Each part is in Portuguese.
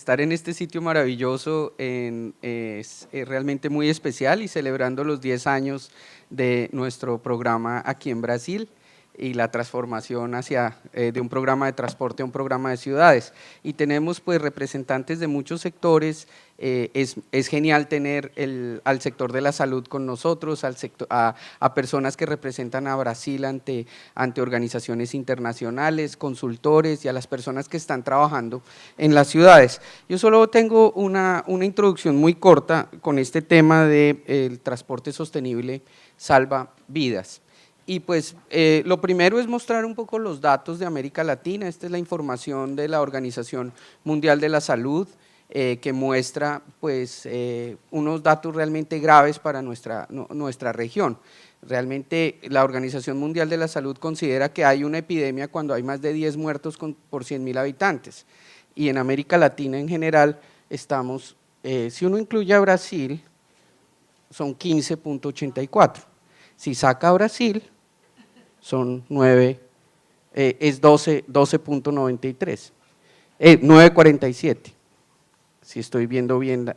estar en este sitio maravilloso es realmente muy especial y celebrando los 10 años de nuestro programa aquí en Brasil y la transformación de un programa de transporte a un programa de ciudades. Y tenemos pues representantes de muchos sectores, es genial tener al sector de la salud con nosotros, a personas que representan a Brasil ante organizaciones internacionales, consultores y a las personas que están trabajando en las ciudades. Yo solo tengo una introducción muy corta con este tema del transporte sostenible salva vidas. Y pues lo primero es mostrar un poco los datos de América Latina. Esta es la información de la Organización Mundial de la Salud, que muestra pues unos datos realmente graves para nuestra región. Realmente la Organización Mundial de la Salud considera que hay una epidemia cuando hay más de 10 muertos por 100.000 habitantes. Y en América Latina en general estamos, si uno incluye a Brasil, son 15.84. Si saca a Brasil, son 12.93, 9.47, si estoy viendo bien,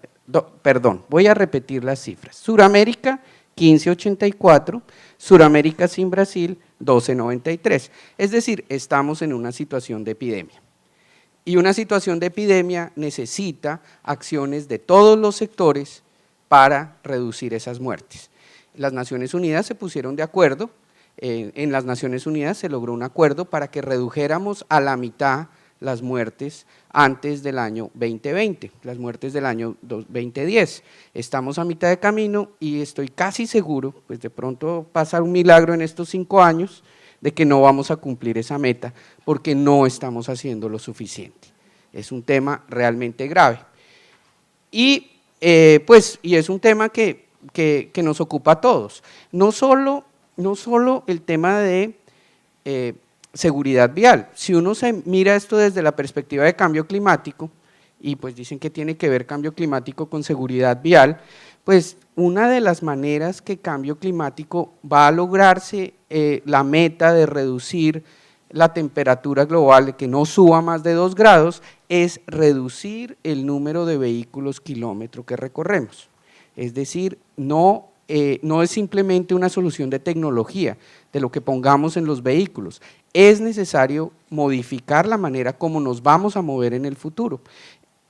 perdón, voy a repetir las cifras. Suramérica, 15.84, Suramérica sin Brasil, 12.93, es decir, estamos en una situación de epidemia. Y una situación de epidemia necesita acciones de todos los sectores para reducir esas muertes. Las Naciones Unidas se pusieron de acuerdo. En las Naciones Unidas se logró un acuerdo para que redujéramos a la mitad las muertes antes del año 2020, las muertes del año 2010. Estamos a mitad de camino y estoy casi seguro, pues de pronto pasa un milagro en estos 5 años, de que no vamos a cumplir esa meta porque no estamos haciendo lo suficiente. Es un tema realmente grave. Y es un tema que nos ocupa a todos, no solo el tema de seguridad vial. Si uno se mira esto desde la perspectiva de cambio climático, y pues dicen que tiene que ver cambio climático con seguridad vial, pues una de las maneras que cambio climático va a lograrse la meta de reducir la temperatura global, de que no suba más de 2 grados, es reducir el número de vehículos kilómetro que recorremos. Es decir, no es simplemente una solución de tecnología, de lo que pongamos en los vehículos, es necesario modificar la manera como nos vamos a mover en el futuro.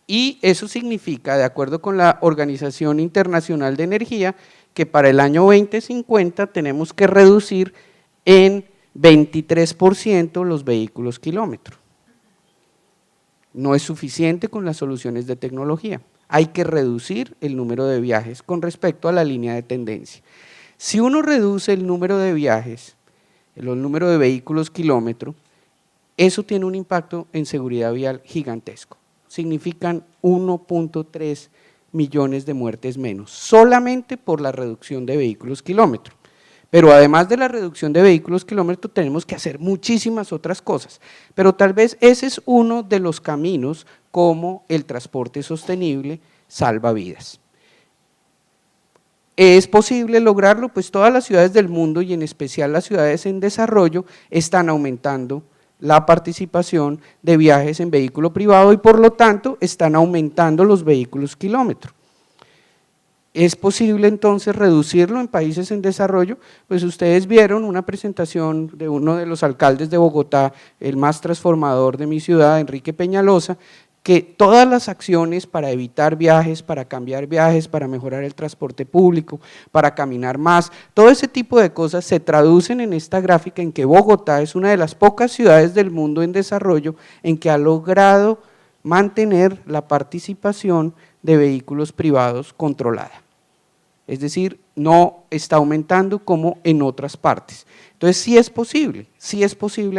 Y eso significa, de acuerdo con la Organización Internacional de Energía, que para el año 2050 tenemos que reducir en 23% los vehículos kilómetro. No es suficiente con las soluciones de tecnología. Hay que reducir el número de viajes con respecto a la línea de tendencia. Si uno reduce el número de viajes, el número de vehículos kilómetro, eso tiene un impacto en seguridad vial gigantesco. Significan 1.3 millones de muertes menos, solamente por la reducción de vehículos kilómetro. Pero además de la reducción de vehículos kilómetro tenemos que hacer muchísimas otras cosas, pero tal vez ese es uno de los caminos como el transporte sostenible salva vidas. ¿Es posible lograrlo? Pues todas las ciudades del mundo y en especial las ciudades en desarrollo están aumentando la participación de viajes en vehículo privado y por lo tanto están aumentando los vehículos kilómetro. ¿Es posible entonces reducirlo en países en desarrollo? Pues ustedes vieron una presentación de uno de los alcaldes de Bogotá, el más transformador de mi ciudad, Enrique Peñalosa, que todas las acciones para evitar viajes, para cambiar viajes, para mejorar el transporte público, para caminar más, todo ese tipo de cosas se traducen en esta gráfica en que Bogotá es una de las pocas ciudades del mundo en desarrollo en que ha logrado mantener la participación de vehículos privados controlada. Es decir, no está aumentando como en otras partes. Entonces sí es posible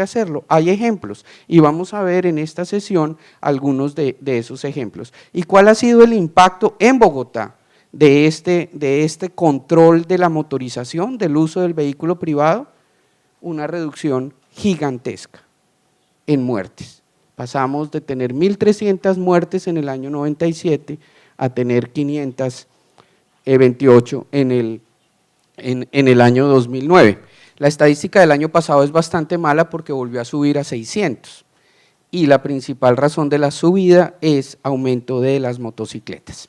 hacerlo, hay ejemplos y vamos a ver en esta sesión algunos de esos ejemplos. ¿Y cuál ha sido el impacto en Bogotá de este control de la motorización, del uso del vehículo privado? Una reducción gigantesca en muertes. Pasamos de tener 1.300 muertes en el año 97 a tener 528 en el año 2009. La estadística del año pasado es bastante mala porque volvió a subir a 600, y la principal razón de la subida es aumento de las motocicletas.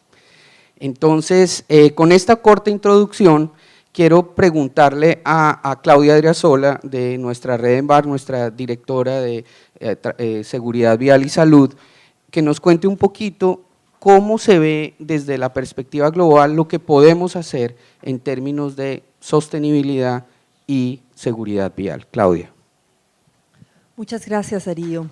Entonces, con esta corta introducción, quiero preguntarle a Claudia Adriasola, de nuestra red EMBAR, nuestra directora de Seguridad Vial y Salud, que nos cuente un poquito cómo se ve desde la perspectiva global lo que podemos hacer en términos de sostenibilidad y seguridad vial. Claudia. Muchas gracias, Darío.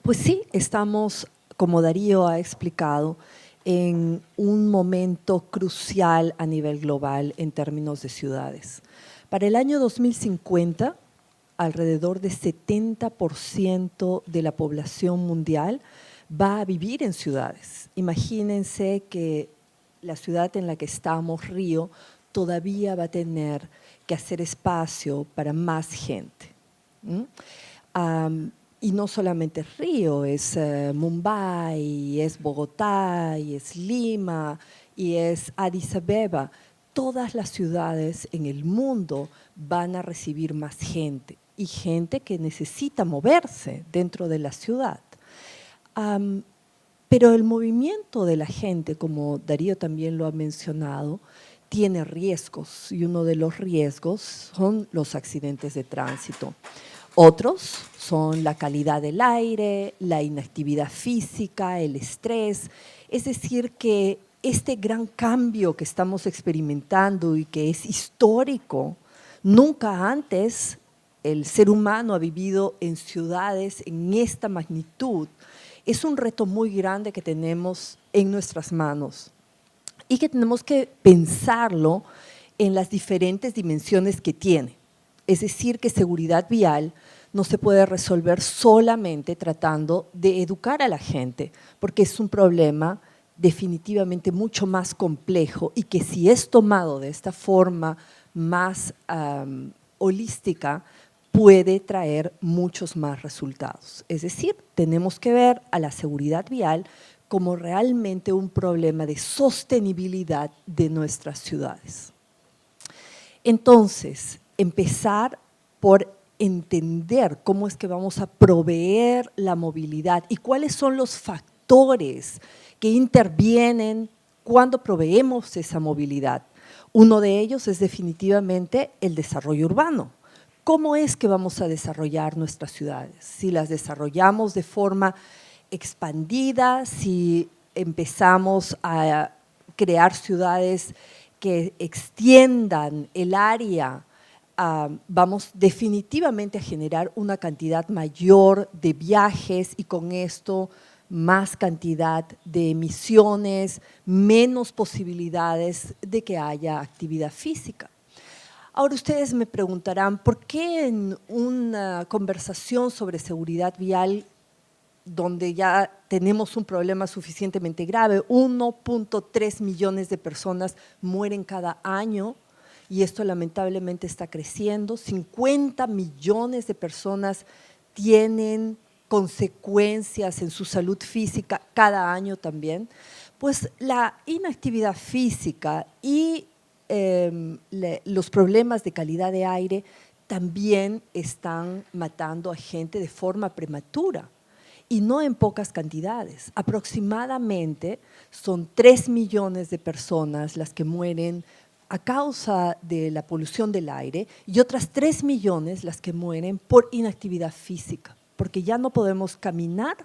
Pues sí, estamos, como Darío ha explicado, en un momento crucial a nivel global en términos de ciudades. Para el año 2050, alrededor de 70% de la población mundial va a vivir en ciudades. Imagínense que la ciudad en la que estamos, Río, todavía va a tener que hacer espacio para más gente. Y no solamente Río, es Mumbai, es Bogotá, y es Lima, y es Addis Abeba. Todas las ciudades en el mundo van a recibir más gente y gente que necesita moverse dentro de la ciudad. Pero el movimiento de la gente, como Darío también lo ha mencionado, tiene riesgos y uno de los riesgos son los accidentes de tránsito. Otros son la calidad del aire, la inactividad física, el estrés. Es decir, que este gran cambio que estamos experimentando y que es histórico, nunca antes el ser humano ha vivido en ciudades en esta magnitud. Es un reto muy grande que tenemos en nuestras manos y que tenemos que pensarlo en las diferentes dimensiones que tiene. Es decir, que seguridad vial no se puede resolver solamente tratando de educar a la gente, porque es un problema definitivamente mucho más complejo y que si es tomado de esta forma más holística, puede traer muchos más resultados. Es decir, tenemos que ver a la seguridad vial como realmente un problema de sostenibilidad de nuestras ciudades. Entonces, empezar por entender cómo es que vamos a proveer la movilidad y cuáles son los factores que intervienen cuando proveemos esa movilidad. Uno de ellos es definitivamente el desarrollo urbano. ¿Cómo es que vamos a desarrollar nuestras ciudades? Si las desarrollamos de forma expandida, si empezamos a crear ciudades que extiendan el área, vamos definitivamente a generar una cantidad mayor de viajes y con esto más cantidad de emisiones, menos posibilidades de que haya actividad física. Ahora ustedes me preguntarán, ¿por qué en una conversación sobre seguridad vial donde ya tenemos un problema suficientemente grave, 1.3 millones de personas mueren cada año y esto lamentablemente está creciendo, 50 millones de personas tienen consecuencias en su salud física cada año también? Pues la inactividad física y los problemas de calidad de aire también están matando a gente de forma prematura y no en pocas cantidades. Aproximadamente son 3 millones de personas las que mueren a causa de la polución del aire y otras 3 millones las que mueren por inactividad física, porque ya no podemos caminar,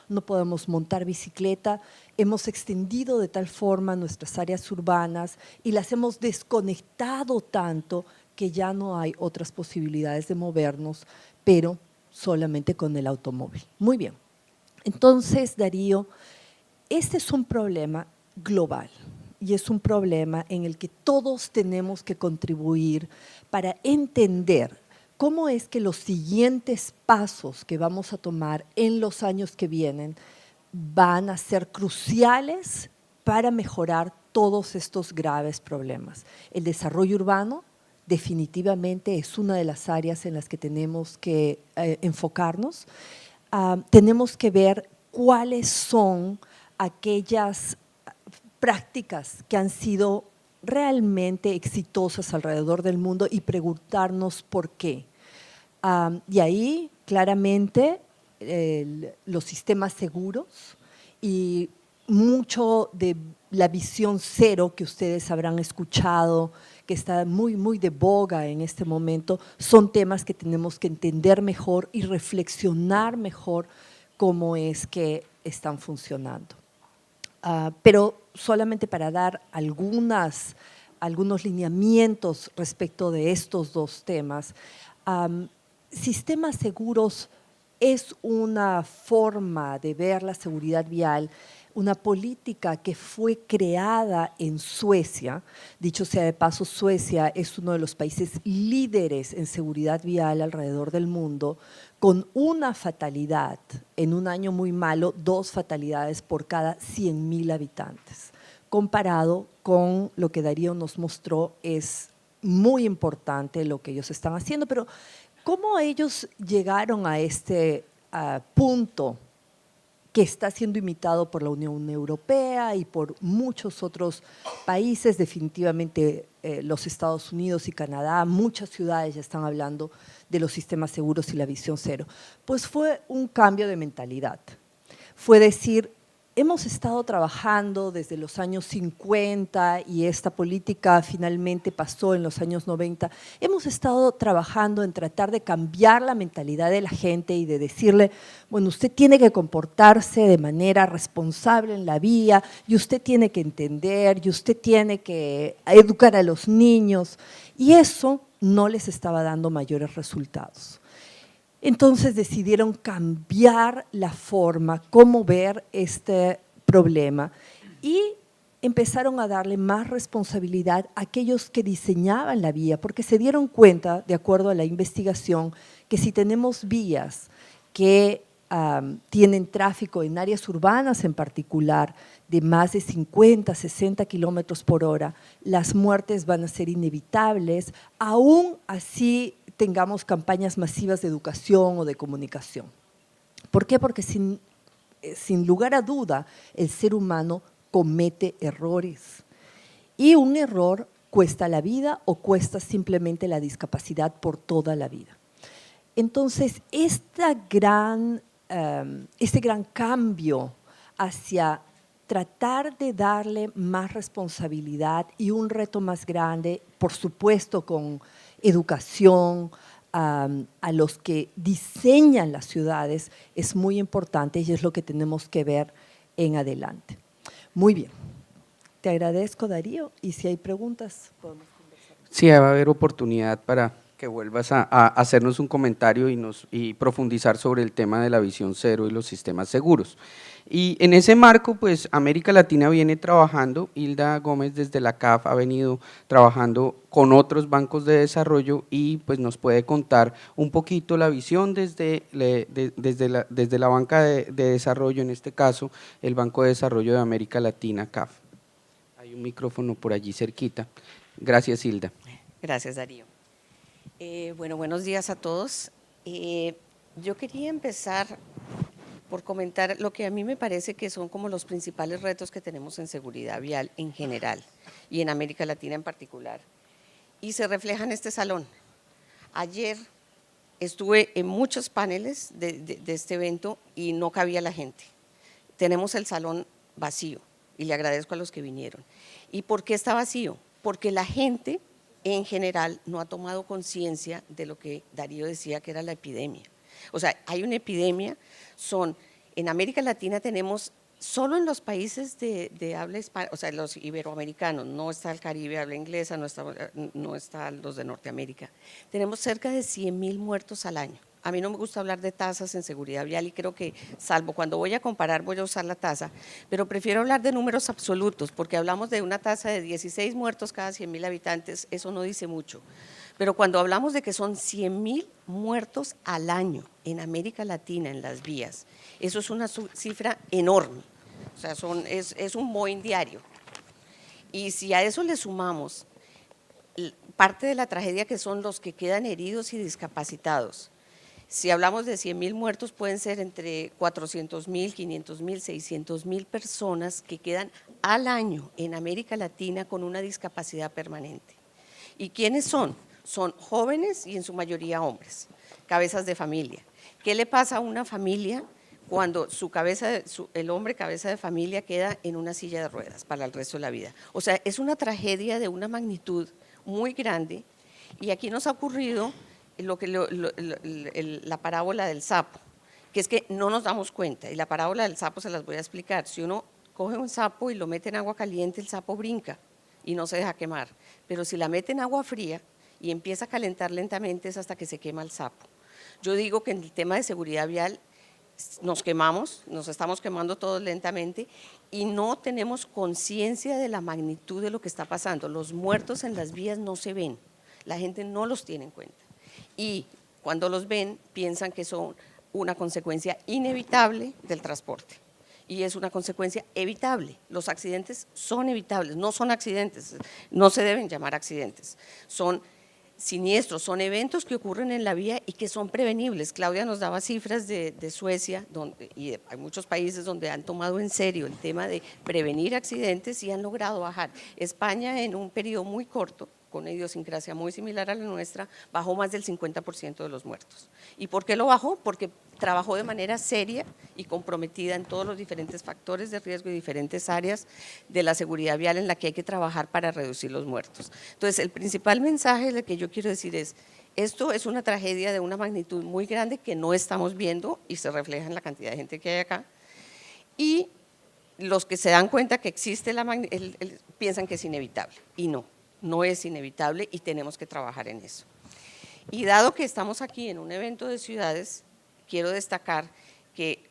no podemos montar bicicleta, hemos extendido de tal forma nuestras áreas urbanas y las hemos desconectado tanto que ya no hay otras posibilidades de movernos, pero solamente con el automóvil. Muy bien, entonces Darío, este es un problema global y es un problema en el que todos tenemos que contribuir para entender cómo es que los siguientes pasos que vamos a tomar en los años que vienen van a ser cruciales para mejorar todos estos graves problemas. El desarrollo urbano definitivamente es una de las áreas en las que tenemos que enfocarnos. Tenemos que ver cuáles son aquellas prácticas que han sido realmente exitosas alrededor del mundo y preguntarnos por qué. Y ahí claramente los sistemas seguros y mucho de la visión cero que ustedes habrán escuchado, que está muy, muy de boga en este momento, son temas que tenemos que entender mejor y reflexionar mejor cómo es que están funcionando. Pero solamente para dar algunos lineamientos respecto de estos dos temas, sistemas seguros es una forma de ver la seguridad vial, una política que fue creada en Suecia. Dicho sea de paso, Suecia es uno de los países líderes en seguridad vial alrededor del mundo, con una fatalidad, en un año muy malo, 2 fatalidades por cada 100.000 habitantes. Comparado con lo que Darío nos mostró, es muy importante lo que ellos están haciendo, pero ¿cómo ellos llegaron a este punto que está siendo imitado por la Unión Europea y por muchos otros países? Definitivamente los Estados Unidos y Canadá, muchas ciudades ya están hablando de los sistemas seguros y la visión cero. Pues fue un cambio de mentalidad. Fue decir, hemos estado trabajando desde los años 50 y esta política finalmente pasó en los años 90. Hemos estado trabajando en tratar de cambiar la mentalidad de la gente y de decirle, bueno, usted tiene que comportarse de manera responsable en la vía y usted tiene que entender y usted tiene que educar a los niños. Y eso no les estaba dando mayores resultados. Entonces decidieron cambiar la forma, cómo ver este problema y empezaron a darle más responsabilidad a aquellos que diseñaban la vía, porque se dieron cuenta, de acuerdo a la investigación, que si tenemos vías que tienen tráfico en áreas urbanas en particular de más de 50, 60 kilómetros por hora, las muertes van a ser inevitables, aún así tengamos campañas masivas de educación o de comunicación. ¿Por qué? Porque sin lugar a duda el ser humano comete errores y un error cuesta la vida o cuesta simplemente la discapacidad por toda la vida. Entonces, este gran cambio hacia tratar de darle más responsabilidad y un reto más grande, por supuesto con educación a los que diseñan las ciudades, es muy importante y es lo que tenemos que ver en adelante. Muy bien. Te agradezco, Darío, y si hay preguntas, podemos conversar. Sí, va a haber oportunidad para que vuelvas a hacernos un comentario y profundizar sobre el tema de la visión cero y los sistemas seguros. Y en ese marco, pues América Latina viene trabajando, Hilda Gómez desde la CAF ha venido trabajando con otros bancos de desarrollo y pues nos puede contar un poquito la visión desde la banca de desarrollo, en este caso el Banco de Desarrollo de América Latina, CAF. Hay un micrófono por allí cerquita. Gracias, Hilda. Gracias, Darío. Bueno, buenos días a todos. Yo quería empezar por comentar lo que a mí me parece que son como los principales retos que tenemos en seguridad vial en general y en América Latina en particular. Y se refleja en este salón. Ayer estuve en muchos paneles de este evento y no cabía la gente. Tenemos el salón vacío y le agradezco a los que vinieron. ¿Y por qué está vacío? Porque la gente en general no ha tomado conciencia de lo que Darío decía que era la epidemia. O sea, hay una epidemia, en América Latina tenemos, solo en los países de habla hispana, o sea, los iberoamericanos, no está el Caribe, habla inglesa, no está los de Norteamérica, tenemos cerca de 100.000 muertos al año. A mí no me gusta hablar de tasas en seguridad vial y creo que, salvo cuando voy a comparar, voy a usar la tasa, pero prefiero hablar de números absolutos, porque hablamos de una tasa de 16 muertos cada 100.000 habitantes, eso no dice mucho. Pero cuando hablamos de que son 100.000 muertos al año en América Latina en las vías, eso es una cifra enorme, o sea, es un Boeing diario. Y si a eso le sumamos parte de la tragedia que son los que quedan heridos y discapacitados, si hablamos de 100.000 muertos, pueden ser entre 400.000, 500.000, 600.000 personas que quedan al año en América Latina con una discapacidad permanente. ¿Y quiénes son? Son jóvenes y en su mayoría hombres, cabezas de familia. ¿Qué le pasa a una familia cuando el hombre cabeza de familia queda en una silla de ruedas para el resto de la vida? O sea, es una tragedia de una magnitud muy grande, y aquí nos ha ocurrido la parábola del sapo, que es que no nos damos cuenta, y la parábola del sapo se las voy a explicar. Si uno coge un sapo y lo mete en agua caliente, el sapo brinca y no se deja quemar, pero si la mete en agua fría y empieza a calentar lentamente, es hasta que se quema el sapo. Yo digo que en el tema de seguridad vial nos quemamos, nos estamos quemando todos lentamente y no tenemos conciencia de la magnitud de lo que está pasando. Los muertos en las vías no se ven, la gente no los tiene en cuenta, y cuando los ven piensan que son una consecuencia inevitable del transporte, y es una consecuencia evitable. Los accidentes son evitables, no son accidentes, no se deben llamar accidentes, son siniestros, son eventos que ocurren en la vía y que son prevenibles. Claudia nos daba cifras de Suecia, y hay muchos países donde han tomado en serio el tema de prevenir accidentes y han logrado bajar. España, en un periodo muy corto, con una idiosincrasia muy similar a la nuestra, bajó más del 50% de los muertos. ¿Y por qué lo bajó? Porque trabajó de manera seria y comprometida en todos los diferentes factores de riesgo y diferentes áreas de la seguridad vial en la que hay que trabajar para reducir los muertos. Entonces, el principal mensaje que yo quiero decir es: esto es una tragedia de una magnitud muy grande que no estamos viendo y se refleja en la cantidad de gente que hay acá, y los que se dan cuenta que existe piensan que es inevitable, y no es inevitable, y tenemos que trabajar en eso. Y dado que estamos aquí en un evento de ciudades, quiero destacar que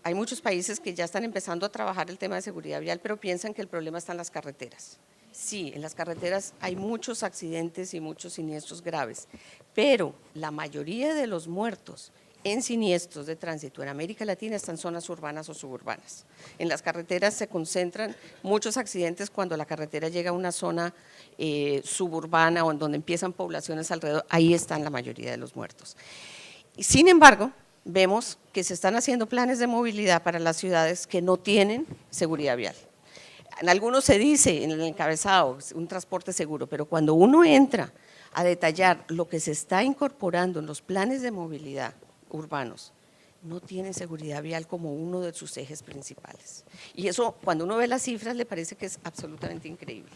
hay muchos países que ya están empezando a trabajar el tema de seguridad vial, pero piensan que el problema está en las carreteras. Sí, en las carreteras hay muchos accidentes y muchos siniestros graves, pero la mayoría de los muertos en siniestros de tránsito en América Latina están en zonas urbanas o suburbanas. En las carreteras se concentran muchos accidentes cuando la carretera llega a una zona suburbana o en donde empiezan poblaciones alrededor, ahí están la mayoría de los muertos. Sin embargo, vemos que se están haciendo planes de movilidad para las ciudades que no tienen seguridad vial. En algunos se dice en el encabezado un transporte seguro, pero cuando uno entra a detallar lo que se está incorporando en los planes de movilidad urbanos, no tienen seguridad vial como uno de sus ejes principales. Y eso, cuando uno ve las cifras, le parece que es absolutamente increíble.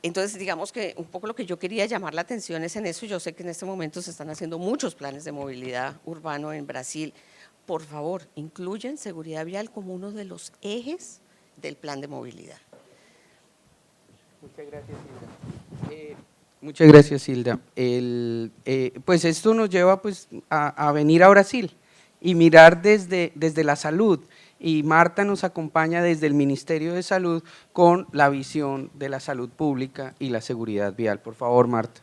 Entonces, digamos que un poco lo que yo quería llamar la atención es en eso. Yo sé que en este momento se están haciendo muchos planes de movilidad urbano en Brasil. Por favor, incluyan seguridad vial como uno de los ejes del plan de movilidad. Muchas gracias, Hilda. Muchas gracias, Hilda. Pues esto nos lleva pues, a venir a Brasil y mirar desde la salud, y Marta nos acompaña desde el Ministerio de Salud con la visión de la salud pública y la seguridad vial. Por favor, Marta.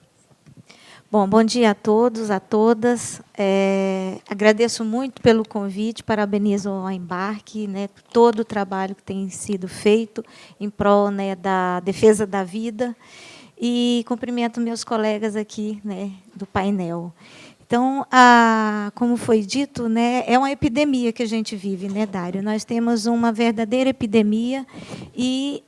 Bom dia a todos, a todas. Agradeço muito pelo convite, parabenizo ao Embarque, né, todo o trabalho que tem sido feito em prol, né, da defesa da vida, e cumprimento meus colegas aqui, né, do painel. Então, como foi dito, né, é uma epidemia que a gente vive, né, Dário? Nós temos uma verdadeira epidemia e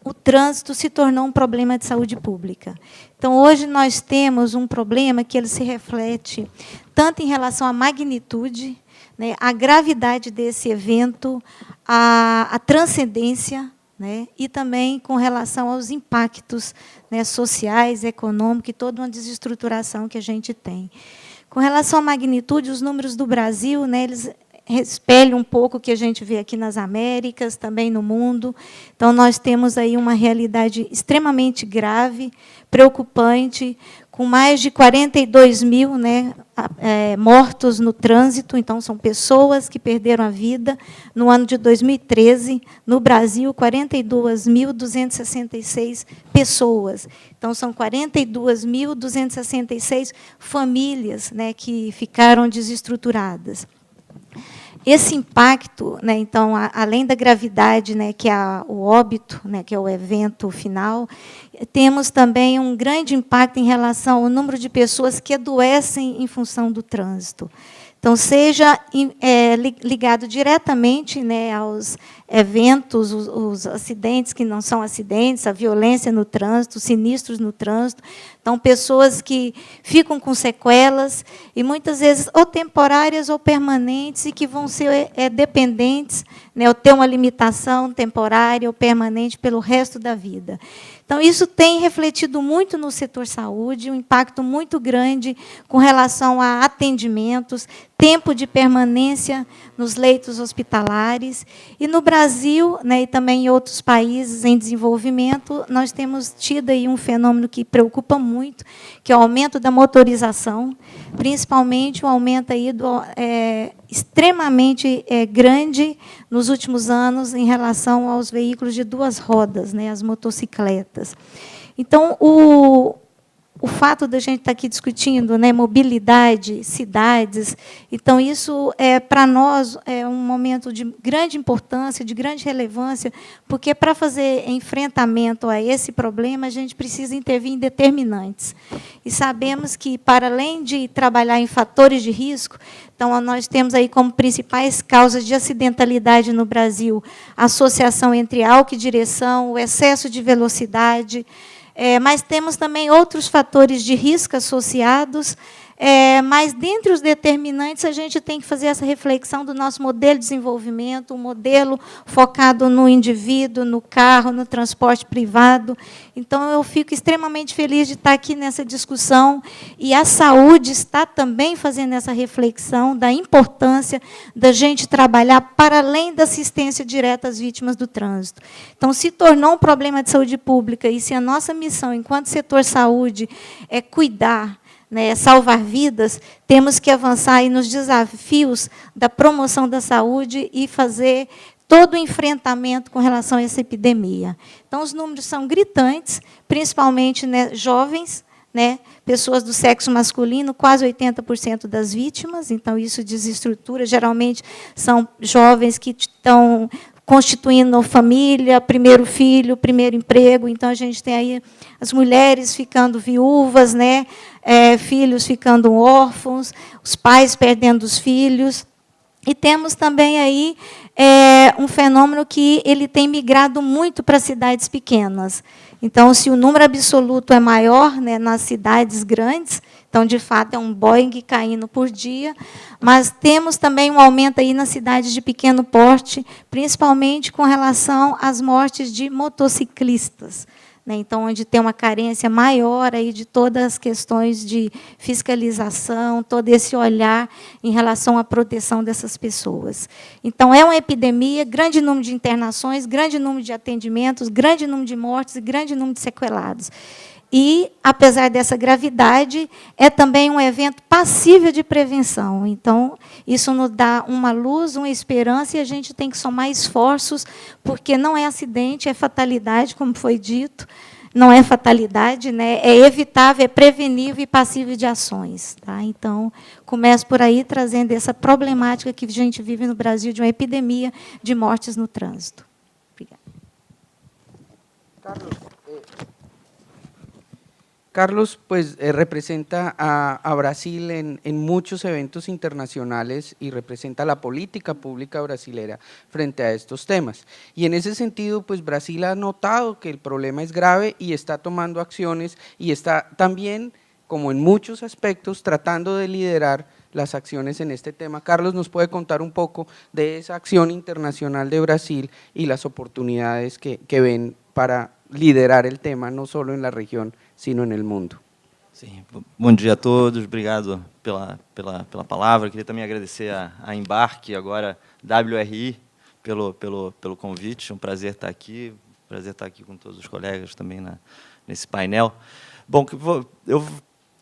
o trânsito se tornou um problema de saúde pública. Então, hoje nós temos um problema que ele se reflete tanto em relação à magnitude, né, à gravidade desse evento, à transcendência, né, e também com relação aos impactos, né, sociais, econômicos e toda uma desestruturação que a gente tem. Com relação à magnitude, os números do Brasil, né, eles espelham um pouco o que a gente vê aqui nas Américas, também no mundo. Então, nós temos aí uma realidade extremamente grave, preocupante, com mais de 42 mil, né, mortos no trânsito. Então, são pessoas que perderam a vida. No ano de 2013, no Brasil, 42.266 pessoas. Então, são 42.266 famílias, né, que ficaram desestruturadas. Esse impacto, né, então, além da gravidade, né, que é o óbito, né, que é o evento final, temos também um grande impacto em relação ao número de pessoas que adoecem em função do trânsito. Então, seja ligado diretamente, né, aos eventos, os acidentes que não são acidentes, a violência no trânsito, sinistros no trânsito. Então, pessoas que ficam com sequelas, e muitas vezes ou temporárias ou permanentes, e que vão ser dependentes, né, ou ter uma limitação temporária ou permanente pelo resto da vida. Então, isso tem refletido muito no setor saúde, um impacto muito grande com relação a atendimentos, tempo de permanência nos leitos hospitalares. E no Brasil, né, e também em outros países em desenvolvimento, nós temos tido aí um fenômeno que preocupa muito, que é o aumento da motorização, principalmente o aumento aí extremamente grande nos últimos anos em relação aos veículos de duas rodas, né, as motocicletas. Então, o fato da gente estar aqui discutindo, né, mobilidade, cidades, então isso para nós é um momento de grande importância, de grande relevância, porque para fazer enfrentamento a esse problema a gente precisa intervir em determinantes. E sabemos que, para além de trabalhar em fatores de risco, então nós temos aí como principais causas de acidentalidade no Brasil a associação entre álcool e direção, o excesso de velocidade. Mas temos também outros fatores de risco associados, mas, dentre os determinantes, a gente tem que fazer essa reflexão do nosso modelo de desenvolvimento, um modelo focado no indivíduo, no carro, no transporte privado. Então, eu fico extremamente feliz de estar aqui nessa discussão, e a saúde está também fazendo essa reflexão da importância da gente trabalhar para além da assistência direta às vítimas do trânsito. Então, se tornou um problema de saúde pública, e se a nossa missão, enquanto setor saúde, é cuidar, né, salvar vidas, temos que avançar aí nos desafios da promoção da saúde e fazer todo o enfrentamento com relação a essa epidemia. Então, os números são gritantes, principalmente, né, jovens, né, pessoas do sexo masculino, quase 80% das vítimas, então isso desestrutura, geralmente são jovens que estão constituindo família, primeiro filho, primeiro emprego. Então, a gente tem aí as mulheres ficando viúvas, né? Filhos ficando órfãos, os pais perdendo os filhos. E temos também aí um fenômeno que ele tem migrado muito para cidades pequenas. Então, se o número absoluto é maior, né, nas cidades grandes, então, de fato, é um Boeing caindo por dia, mas temos também um aumento aí nas cidades de pequeno porte, principalmente com relação às mortes de motociclistas, né? Então, onde tem uma carência maior aí de todas as questões de fiscalização, todo esse olhar em relação à proteção dessas pessoas. Então, é uma epidemia, grande número de internações, grande número de atendimentos, grande número de mortes e grande número de sequelados. E, apesar dessa gravidade, é também um evento passível de prevenção. Então, isso nos dá uma luz, uma esperança, e a gente tem que somar esforços, porque não é acidente, é fatalidade, como foi dito. Não é fatalidade, né? É evitável, é prevenível e passível de ações. Tá? Então, começo por aí, trazendo essa problemática que a gente vive no Brasil, de uma epidemia de mortes no trânsito. Obrigada. Carlos, pues representa a Brasil en muchos eventos internacionales y representa la política pública brasilera frente a estos temas. Y en ese sentido, pues Brasil ha notado que el problema es grave y está tomando acciones, y está también, como en muchos aspectos, tratando de liderar las acciones en este tema. Carlos, ¿nos puede contar un poco de esa acción internacional de Brasil y las oportunidades que ven para liderar el tema, no solo en la región, sino en el mundo? Sim, bom dia a todos, obrigado pela palavra. Queria também agradecer a Embarque, agora WRI, pelo convite. É um prazer estar aqui com todos os colegas também nesse painel. Bom, eu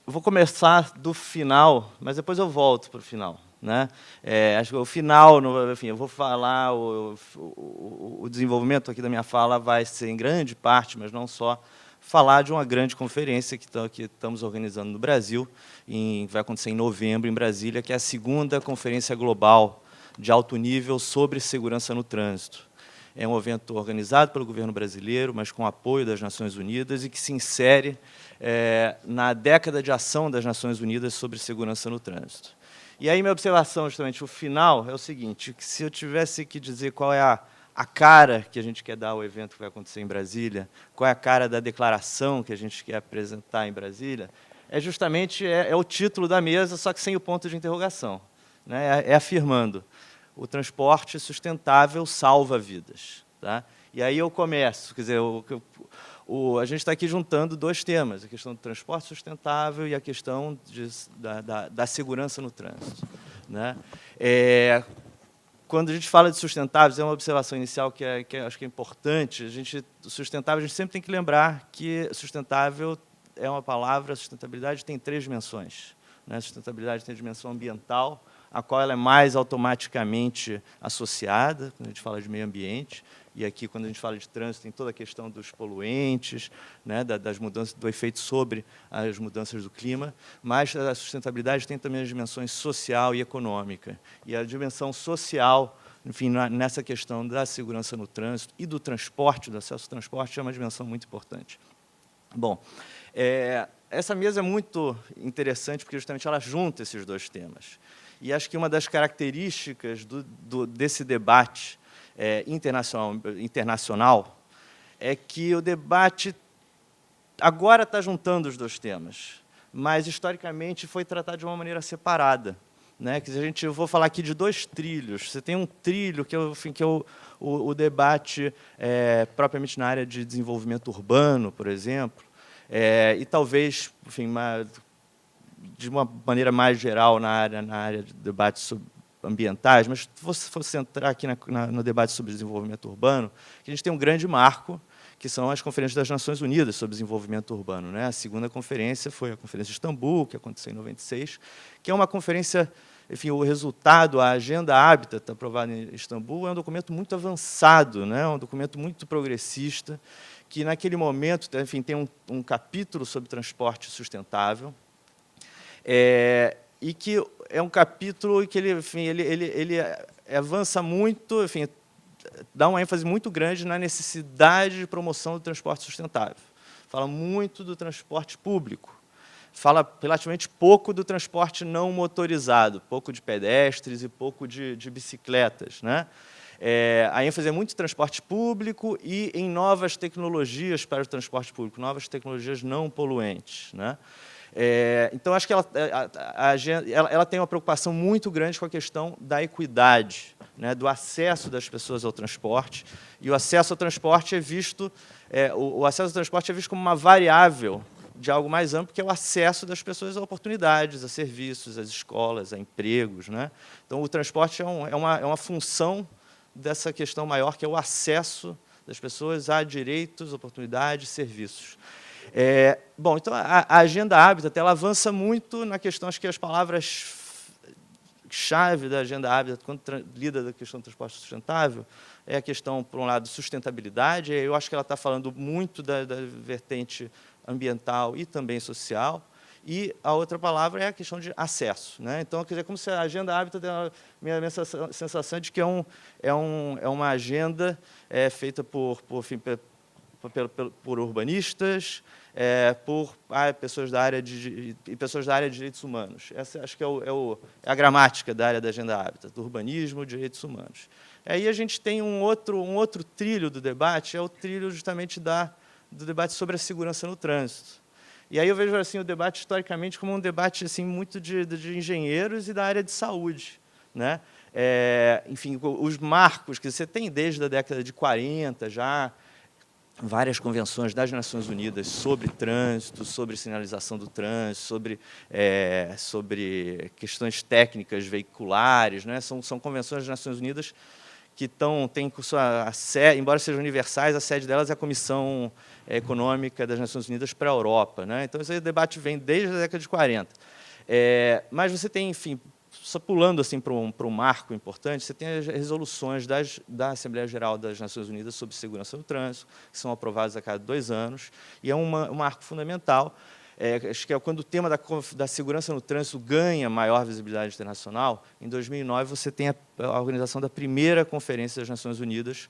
vou começar do final, mas depois eu volto para o final, né? Acho que o final, enfim, eu vou falar, o desenvolvimento aqui da minha fala vai ser, em grande parte, mas não só, falar de uma grande conferência que estamos organizando no Brasil, vai acontecer em novembro, em Brasília, que é a segunda conferência global de alto nível sobre segurança no trânsito. É um evento organizado pelo governo brasileiro, mas com apoio das Nações Unidas, e que se insere na década de ação das Nações Unidas sobre segurança no trânsito. E aí, minha observação, justamente, o final, é o seguinte, que se eu tivesse que dizer qual é a a cara que a gente quer dar ao evento que vai acontecer em Brasília, qual é a cara da declaração que a gente quer apresentar em Brasília, é justamente o título da mesa, só que sem o ponto de interrogação, né? É afirmando: o transporte sustentável salva vidas. Tá? E aí eu começo, quer dizer, a gente está aqui juntando dois temas, a questão do transporte sustentável e a questão da segurança no trânsito. Né? Quando a gente fala de sustentáveis, é uma observação inicial que acho que é importante. Sustentável, a gente sempre tem que lembrar que sustentável é uma palavra, sustentabilidade tem 3 dimensões. Né? Sustentabilidade tem a dimensão ambiental, a qual ela é mais automaticamente associada, quando a gente fala de meio ambiente, e aqui, quando a gente fala de trânsito, tem toda a questão dos poluentes, né, das mudanças, do efeito sobre as mudanças do clima, mas a sustentabilidade tem também as dimensões social e econômica. E a dimensão social, enfim, nessa questão da segurança no trânsito e do transporte, do acesso ao transporte, é uma dimensão muito importante. Bom, essa mesa é muito interessante, porque justamente ela junta esses dois temas. E acho que uma das características desse debate internacional é que o debate agora está juntando os dois temas, mas, historicamente, foi tratado de uma maneira separada. Né? Quer dizer, eu vou falar aqui de 2 trilhos. Você tem um trilho, que é o debate propriamente na área de desenvolvimento urbano, por exemplo, e talvez, enfim, de uma maneira mais geral na área de debates ambientais, mas se você fosse entrar aqui no debate sobre desenvolvimento urbano, a gente tem um grande marco, que são as conferências das Nações Unidas sobre desenvolvimento urbano. Né? A segunda conferência foi a Conferência de Istambul, que aconteceu em 96, que é uma conferência, enfim, o resultado, a Agenda Habitat, aprovada em Istambul, é um documento muito avançado, né? Um documento muito progressista, que, naquele momento, enfim, tem um capítulo sobre transporte sustentável, e que é um capítulo que ele avança muito, enfim, dá uma ênfase muito grande na necessidade de promoção do transporte sustentável. Fala muito do transporte público, fala relativamente pouco do transporte não motorizado, pouco de pedestres e pouco de bicicletas. Né? A ênfase é muito em transporte público e em novas tecnologias para o transporte público, novas tecnologias não poluentes. Né? Então, acho que ela tem uma preocupação muito grande com a questão da equidade, né, do acesso das pessoas ao transporte. E o acesso ao transporte é visto, o acesso ao transporte é visto como uma variável de algo mais amplo, que é o acesso das pessoas a oportunidades, a serviços, às escolas, a empregos. Né? Então, o transporte é uma função dessa questão maior, que é o acesso das pessoas a direitos, oportunidades, serviços. Bom, então, a Agenda Habitat ela avança muito na questão, acho que as palavras-chave da Agenda Habitat, quando lida da questão do transporte sustentável, é a questão, por um lado, sustentabilidade. Eu acho que ela está falando muito da vertente ambiental e também social. E a outra palavra é a questão de acesso. Né? Então, quer dizer, como se a Agenda Habitat tem a minha sensação de que é uma agenda feita por urbanistas, por pessoas da área de direitos humanos. Essa acho que é a gramática da área da Agenda Habitat, do urbanismo, direitos humanos. Aí a gente tem um outro trilho do debate, é o trilho justamente do debate sobre a segurança no trânsito. E aí eu vejo assim, o debate, historicamente, como um debate assim, muito de engenheiros e da área de saúde. Né? Enfim, os marcos que você tem desde a década de 40 já, várias convenções das Nações Unidas sobre trânsito, sobre sinalização do trânsito, sobre questões técnicas veiculares. Né? São convenções das Nações Unidas que têm sua sede, embora sejam universais, a sede delas é a Comissão Econômica das Nações Unidas para a Europa. Né? Então, esse debate vem desde a década de 40. Mas você tem, enfim, só pulando assim, para um marco importante, você tem as resoluções da Assembleia Geral das Nações Unidas sobre segurança no trânsito, que são aprovadas a cada 2 anos, e é um marco fundamental. Acho que quando o tema da segurança no trânsito ganha maior visibilidade internacional, em 2009 você tem a organização da primeira Conferência das Nações Unidas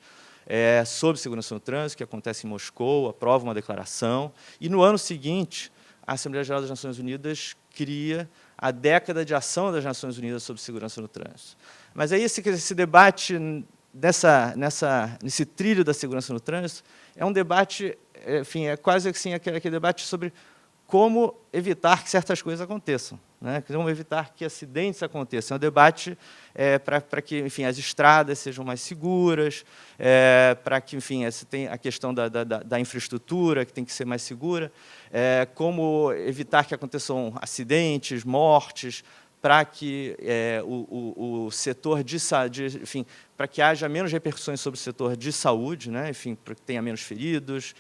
sobre segurança no trânsito, que acontece em Moscou, aprova uma declaração, e no ano seguinte, a Assembleia Geral das Nações Unidas cria a década de ação das Nações Unidas sobre segurança no trânsito. Mas aí esse debate nesse trilho da segurança no trânsito, é um debate, enfim, é quase assim, aquele debate sobre como evitar que certas coisas aconteçam, né? Como evitar que acidentes aconteçam. É um debate para que, enfim, as estradas sejam mais seguras, para que, enfim, tem a questão da infraestrutura, que tem que ser mais segura, como evitar que aconteçam acidentes, mortes, para que o setor enfim, para que haja menos repercussões sobre o setor de saúde, né? Enfim, para que tenha menos feridos,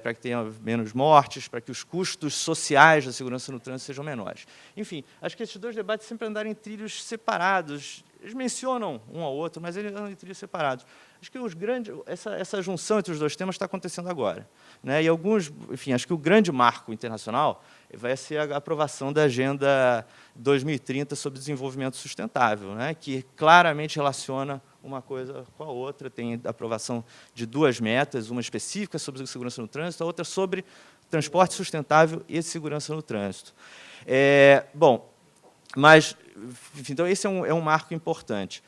para que tenha menos mortes, para que os custos sociais da segurança no trânsito sejam menores. Enfim, acho que esses dois debates sempre andaram em trilhos separados. Eles mencionam um ao outro, mas eles andam em trilhos separados. Acho que essa junção entre os dois temas está acontecendo agora, né? E enfim, acho que o grande marco internacional vai ser a aprovação da Agenda 2030 sobre desenvolvimento sustentável, né? Que claramente relaciona uma coisa com a outra. Tem a aprovação de duas metas, uma específica sobre segurança no trânsito, a outra sobre transporte sustentável e segurança no trânsito. Bom, mas, enfim, então esse é um marco importante.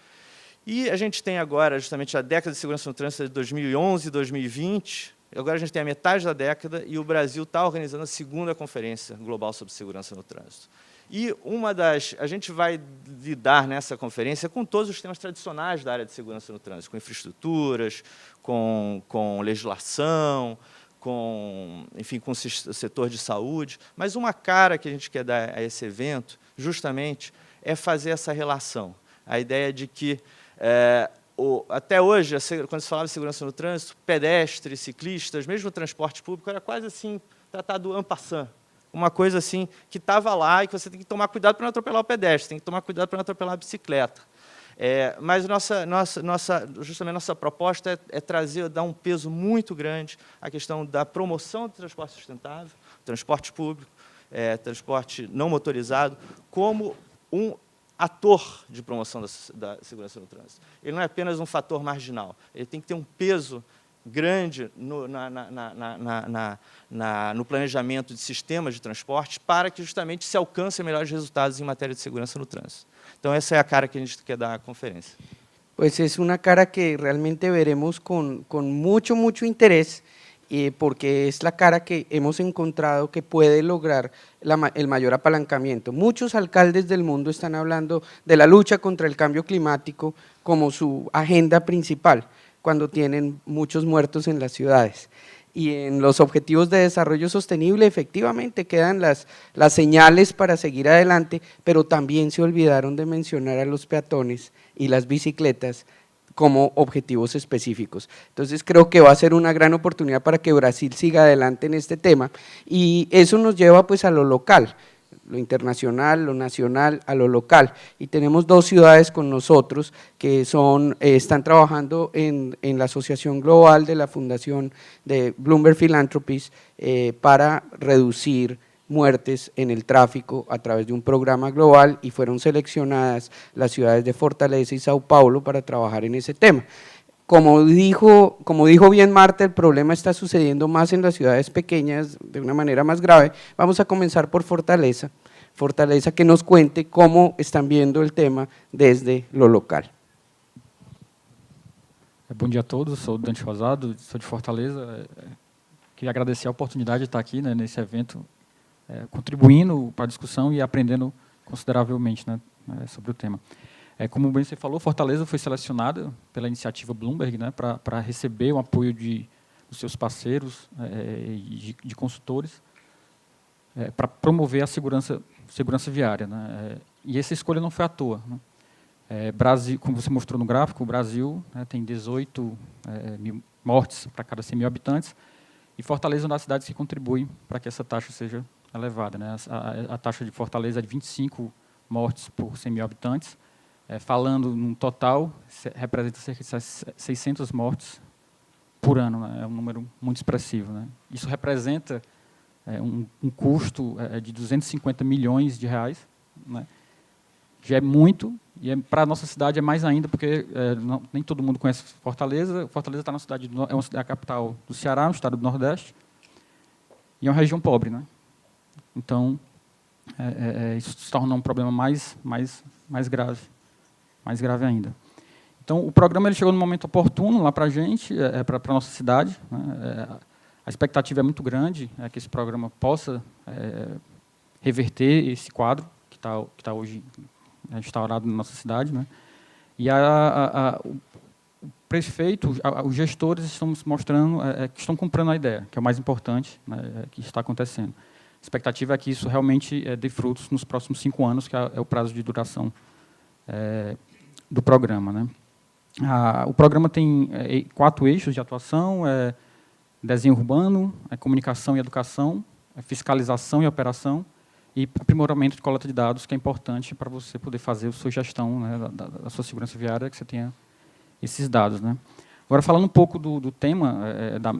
E a gente tem agora, justamente, a década de segurança no trânsito de 2011 e 2020. Agora a gente tem a metade da década e o Brasil está organizando a segunda Conferência Global sobre Segurança no Trânsito. E a gente vai lidar nessa conferência com todos os temas tradicionais da área de segurança no trânsito, com infraestruturas, com legislação, enfim, com o setor de saúde. Mas uma cara que a gente quer dar a esse evento, justamente, é fazer essa relação. A ideia de que, até hoje, quando se falava de segurança no trânsito, pedestres, ciclistas, mesmo o transporte público, era quase assim, tratado en passant. Uma coisa assim que estava lá e que você tem que tomar cuidado para não atropelar o pedestre, tem que tomar cuidado para não atropelar a bicicleta. Mas justamente nossa proposta é dar um peso muito grande à questão da promoção do transporte sustentável, transporte público, transporte não motorizado, como um ator de promoção da segurança no trânsito. Ele não é apenas um fator marginal, ele tem que ter um peso grande no planejamento de sistemas de transporte para que justamente se alcancem melhores resultados em matéria de segurança no trânsito. Então, essa é a cara que a gente quer dar à conferência. Pues es una cara que realmente veremos con mucho interés, porque es la cara que hemos encontrado que puede lograr el mayor apalancamiento. Muchos alcaldes del mundo están hablando de la lucha contra el cambio climático como su agenda principal, cuando tienen muchos muertos en las ciudades. Y en los objetivos de desarrollo sostenible efectivamente quedan las señales para seguir adelante, pero también se olvidaron de mencionar a los peatones y las bicicletas como objetivos específicos. Entonces creo que va a ser una gran oportunidad para que Brasil siga adelante en este tema, y eso nos lleva pues a lo local, lo internacional, lo nacional, a lo local. Y tenemos dos ciudades con nosotros que están trabajando en la asociación global de la fundación de Bloomberg Philanthropies para reducir muertes en el tráfico a través de un programa global, y fueron seleccionadas las ciudades de Fortaleza y Sao Paulo para trabajar en ese tema. Como dijo bien Marta, el problema está sucediendo más en las ciudades pequeñas de una manera más grave. Vamos a comenzar por Fortaleza. Fortaleza, que nos cuente cómo están viendo el tema desde lo local. Bom dia a todos, sou o Dante Rosado, sou de Fortaleza. Queria agradecer a oportunidade de estar aqui, né, nesse evento, contribuindo para a discussão e aprendendo consideravelmente, né, sobre o tema. Como bem você falou, Fortaleza foi selecionada pela iniciativa Bloomberg, né, para receber o apoio dos seus parceiros e de consultores para promover a segurança viária, né. E essa escolha não foi à toa, né. Brasil, como você mostrou no gráfico, o Brasil, né, tem 18 mil mortes para cada 100 mil habitantes, e Fortaleza é uma das cidades que contribui para que essa taxa seja elevada, né. A taxa de Fortaleza é de 25 mortes por 100 mil habitantes. Falando num total, representa cerca de 600 mortes por ano, né? É um número muito expressivo, né? Isso representa um custo de 250 milhões de reais, né? Já é muito, e para a nossa cidade é mais ainda, porque nem todo mundo conhece Fortaleza. Fortaleza está na cidade, é a capital do Ceará, no estado do Nordeste, e é uma região pobre, né? Então, isso se torna um problema mais grave ainda. Então, o programa ele chegou no momento oportuno lá para a gente, para a nossa cidade, né? A expectativa é muito grande, que esse programa possa reverter esse quadro que tá hoje instaurado na nossa cidade, né? E o prefeito, os gestores estão se mostrando que estão comprando a ideia, que é o mais importante, né, que está acontecendo. A expectativa é que isso realmente dê frutos nos próximos 5 anos, que é o prazo de duração do programa, né? O programa tem 4 eixos de atuação: desenho urbano, comunicação e educação, fiscalização e operação, e aprimoramento de coleta de dados, que é importante para você poder fazer a sua gestão, né, da sua segurança viária, que você tenha esses dados, né. Agora, falando um pouco do tema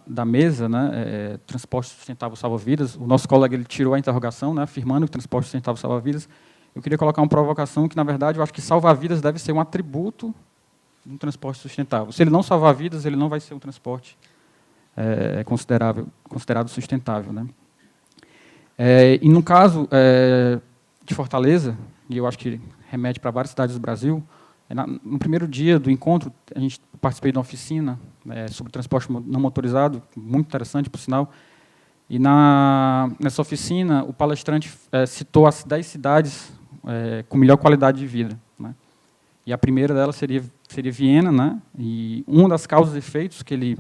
da mesa, né, transporte sustentável salva vidas, o nosso colega ele tirou a interrogação, né, afirmando que o transporte sustentável salva vidas. Eu queria colocar uma provocação que, na verdade, eu acho que salvar vidas deve ser um atributo de um transporte sustentável. Se ele não salvar vidas, ele não vai ser um transporte considerado sustentável, né. E no caso de Fortaleza, e eu acho que remete para várias cidades do Brasil, no primeiro dia do encontro, a gente participei de uma oficina sobre transporte não motorizado, muito interessante, por sinal, e nessa oficina o palestrante citou as 10 cidades com melhor qualidade de vida, né? E a primeira delas seria Viena, né? E uma das causas e efeitos que ele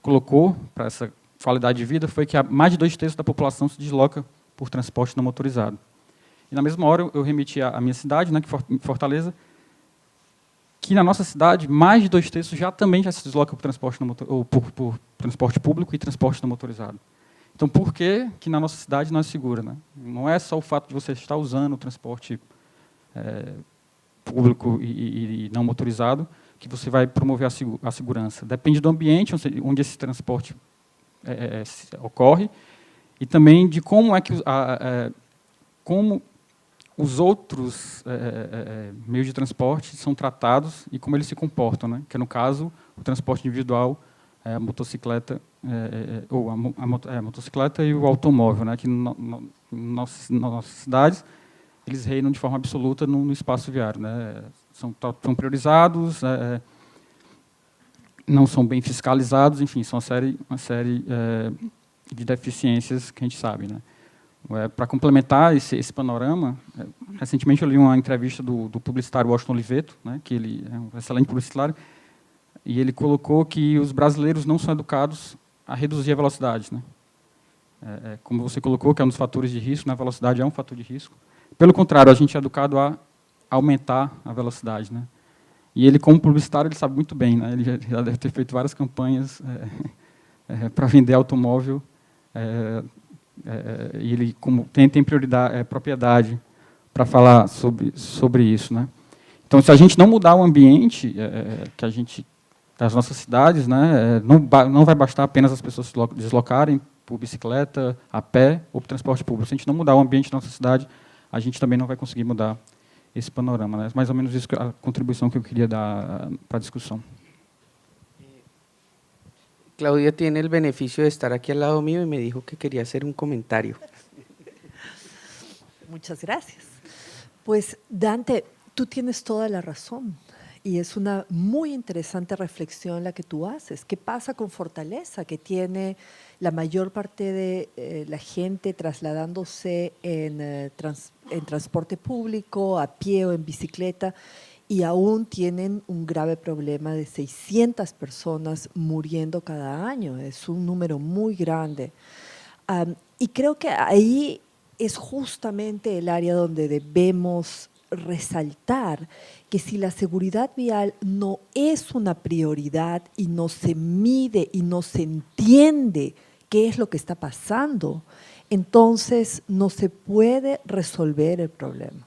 colocou para essa qualidade de vida foi que mais de 2/3 da população se desloca por transporte não motorizado. E, na mesma hora, eu remeti à minha cidade, né, Fortaleza, que, na nossa cidade, mais de 2/3 também se desloca por transporte, por transporte público e transporte não motorizado. Então, por que na nossa cidade não é segura, né? Não é só o fato de você estar usando o transporte público e não motorizado que você vai promover a segurança. Depende do ambiente onde esse transporte ocorre, e também de como como os outros meios de transporte são tratados e como eles se comportam, né? Que é, no caso, o transporte individual, a motocicleta, ou a motocicleta e o automóvel, né? Que nas nossas cidades eles reinam de forma absoluta no espaço viário, né? São priorizados, não são bem fiscalizados, enfim, são uma série de deficiências que a gente sabe, né? Para complementar esse panorama, recentemente eu li uma entrevista do publicitário Washington Oliveto, né, que ele é um excelente publicitário, e ele colocou que os brasileiros não são educados a reduzir a velocidade, né? Como você colocou, que é um dos fatores de risco, né, a velocidade é um fator de risco. Pelo contrário, a gente é educado a aumentar a velocidade, né? E ele, como publicitário, ele sabe muito bem, né? Ele já deve ter feito várias campanhas para vender automóvel, e ele tem prioridade, propriedade para falar sobre isso, né? Então, se a gente não mudar o ambiente das nossas cidades, né, não vai bastar apenas as pessoas se deslocarem por bicicleta, a pé ou por transporte público. Se a gente não mudar o ambiente da nossa cidade, a gente também não vai conseguir mudar esse panorama, né? Mais ou menos isso, a contribuição que eu queria dar para a discussão. Claudia tiene el beneficio de estar aquí al lado mío y me dijo que quería hacer un comentario. Muchas gracias. Pues, Dante, tú tienes toda la razón. Y es una muy interesante reflexión la que tú haces. ¿Qué pasa con Fortaleza, que tiene la mayor parte de la gente trasladándose en transporte público, a pie o en bicicleta, y aún tienen un grave problema de 600 personas muriendo cada año? Es un número muy grande. Y creo que ahí es justamente el área donde debemos resaltar que si la seguridad vial no es una prioridad y no se mide y no se entiende qué es lo que está pasando, entonces no se puede resolver el problema,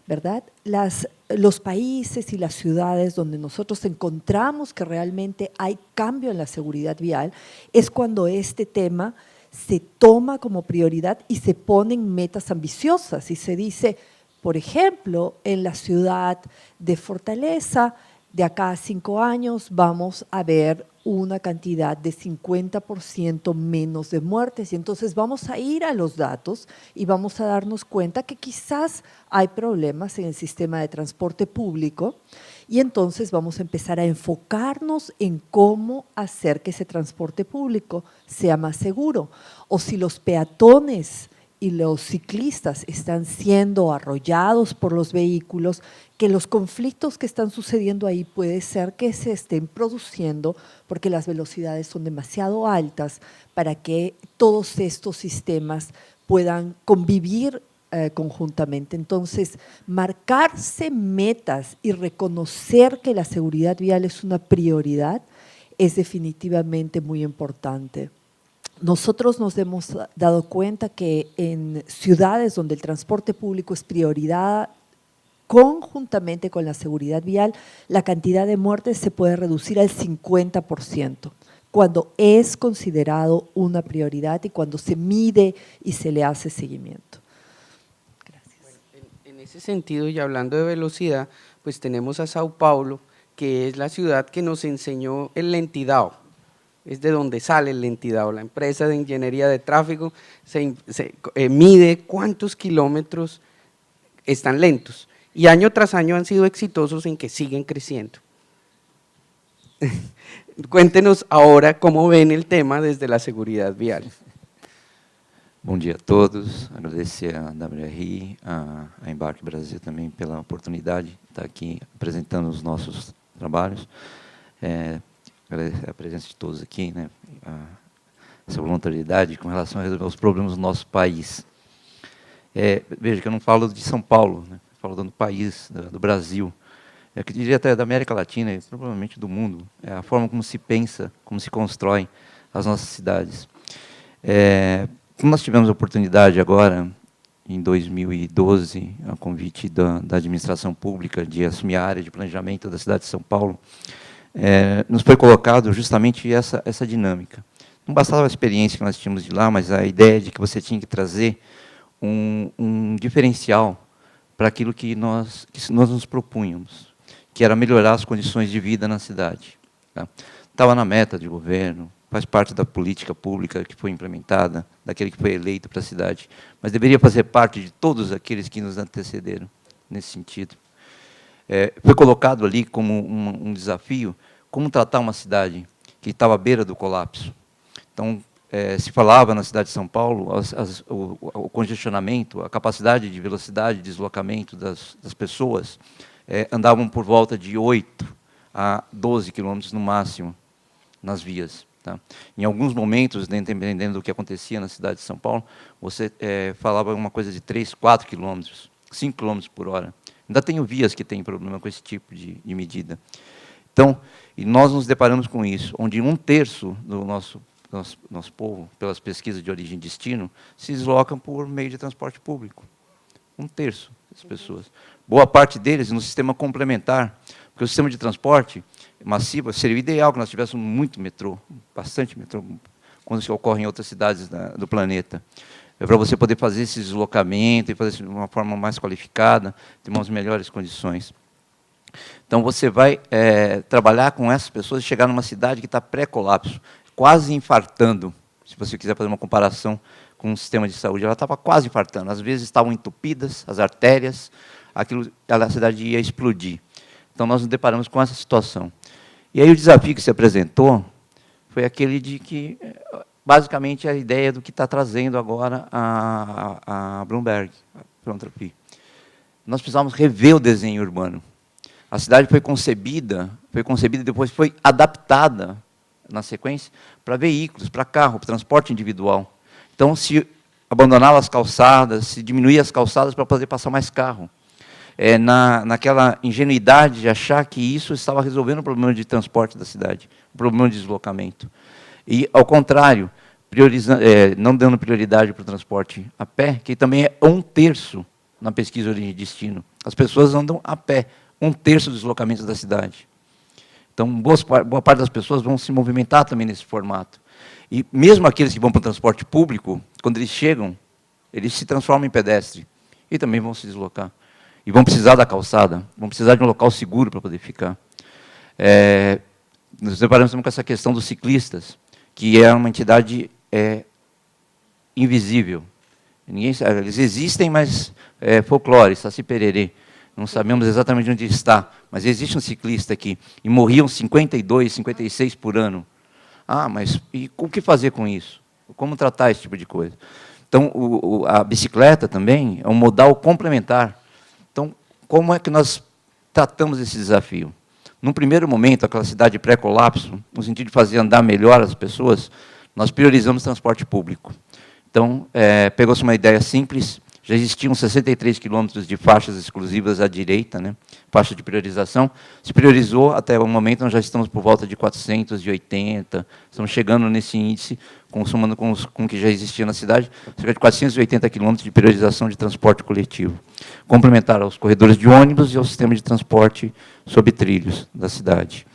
¿verdad? Los países y las ciudades donde nosotros encontramos que realmente hay cambio en la seguridad vial es cuando este tema se toma como prioridad y se ponen metas ambiciosas y se dice, por ejemplo, en la ciudad de Fortaleza, de acá a 5 años vamos a ver una cantidad de 50% menos de muertes. Y entonces vamos a ir a los datos y vamos a darnos cuenta que quizás hay problemas en el sistema de transporte público, y entonces vamos a empezar a enfocarnos en cómo hacer que ese transporte público sea más seguro. O si los peatones y los ciclistas están siendo arrollados por los vehículos, que los conflictos que están sucediendo ahí puede ser que se estén produciendo porque las velocidades son demasiado altas para que todos estos sistemas puedan convivir conjuntamente. Entonces, marcarse metas y reconocer que la seguridad vial es una prioridad es definitivamente muy importante. Nosotros nos hemos dado cuenta que en ciudades donde el transporte público es prioridad, conjuntamente con la seguridad vial, la cantidad de muertes se puede reducir al 50%, cuando es considerado una prioridad y cuando se mide y se le hace seguimiento. En ese sentido, y hablando de velocidad, pues tenemos a Sao Paulo, que es la ciudad que nos enseñó el lentidao, es de donde sale el lentidao, la empresa de ingeniería de tráfico mide cuántos kilómetros están lentos, y año tras año han sido exitosos en que siguen creciendo. Cuéntenos ahora cómo ven el tema desde la seguridad vial. Bom dia a todos, agradecer a WRI, a Embarque Brasil também pela oportunidade de estar aqui apresentando os nossos trabalhos. Agradecer a presença de todos aqui, né, essa voluntariedade com relação a resolver os problemas do nosso país. Veja que eu não falo de São Paulo, né, falo do país, do Brasil. Eu diria até da América Latina e provavelmente do mundo, é a forma como se pensa, como se constrói as nossas cidades. Como nós tivemos a oportunidade agora, em 2012, a convite da administração pública de assumir a área de planejamento da cidade de São Paulo, nos foi colocado justamente essa dinâmica. Não bastava a experiência que nós tínhamos de lá, mas a ideia de que você tinha que trazer um diferencial para aquilo que nós nos propunhamos, que era melhorar as condições de vida na cidade. Estava na meta de governo, faz parte da política pública que foi implementada, daquele que foi eleito para a cidade, mas deveria fazer parte de todos aqueles que nos antecederam nesse sentido. Foi colocado ali como um desafio, como tratar uma cidade que estava à beira do colapso. Então, se falava na cidade de São Paulo, o congestionamento, a capacidade de velocidade de deslocamento das pessoas andavam por volta de 8 a 12 quilômetros no máximo nas vias. Tá? Em alguns momentos, dependendo do que acontecia na cidade de São Paulo, você falava uma coisa de 3, 4 quilômetros, 5 quilômetros por hora. Ainda tenho vias que têm problema com esse tipo de medida. Então, e nós nos deparamos com isso, onde 1/3 do nosso povo, pelas pesquisas de origem e destino, se deslocam por meio de transporte público. 1/3 das pessoas. Boa parte deles no sistema complementar, porque o sistema de transporte massivo seria o ideal que nós tivéssemos muito metrô, bastante metrô, quando isso ocorre em outras cidades do planeta. Para você poder fazer esse deslocamento e fazer isso de uma forma mais qualificada, ter umas melhores condições. Então, você vai trabalhar com essas pessoas e chegar numa cidade que está pré-colapso, quase infartando, se você quiser fazer uma comparação com o sistema de saúde, ela estava quase infartando, às vezes estavam entupidas as artérias, a cidade ia explodir. Então, nós nos deparamos com essa situação. E aí o desafio que se apresentou foi aquele de que, basicamente, a ideia do que está trazendo agora a Bloomberg, a Philanthropy. Nós precisávamos rever o desenho urbano. A cidade foi concebida e depois foi adaptada, na sequência, para veículos, para carro, para transporte individual. Então, se abandonava as calçadas, se diminuía as calçadas para poder passar mais carro. Naquela ingenuidade de achar que isso estava resolvendo o problema de transporte da cidade, o problema de deslocamento. E, ao contrário, não dando prioridade para o transporte a pé, que também é 1/3 na pesquisa origem e destino. As pessoas andam a pé, 1/3 dos deslocamentos da cidade. Então, boa parte das pessoas vão se movimentar também nesse formato. E mesmo aqueles que vão para o transporte público, quando eles chegam, eles se transformam em pedestre e também vão se deslocar. E vão precisar da calçada, vão precisar de um local seguro para poder ficar. nos deparamos com essa questão dos ciclistas, que é uma entidade invisível. Ninguém sabe, eles existem, mas é folclore, Saci Pererê. Não sabemos exatamente onde está, mas existe um ciclista aqui. E morriam 52, 56 por ano. Ah, mas e o que fazer com isso? Como tratar esse tipo de coisa? Então, a bicicleta também é um modal complementar. Então, como é que nós tratamos esse desafio? Num primeiro momento, aquela cidade pré-colapso, no sentido de fazer andar melhor as pessoas, nós priorizamos transporte público. Então, pegou-se uma ideia simples, já existiam 63 quilômetros de faixas exclusivas à direita, né, faixa de priorização, se priorizou, até o momento nós já estamos por volta de 480, estamos chegando nesse índice, consumando com o que já existia na cidade, cerca de 480 quilômetros de priorização de transporte coletivo, complementar aos corredores de ônibus e ao sistema de transporte sob trilhos da cidade.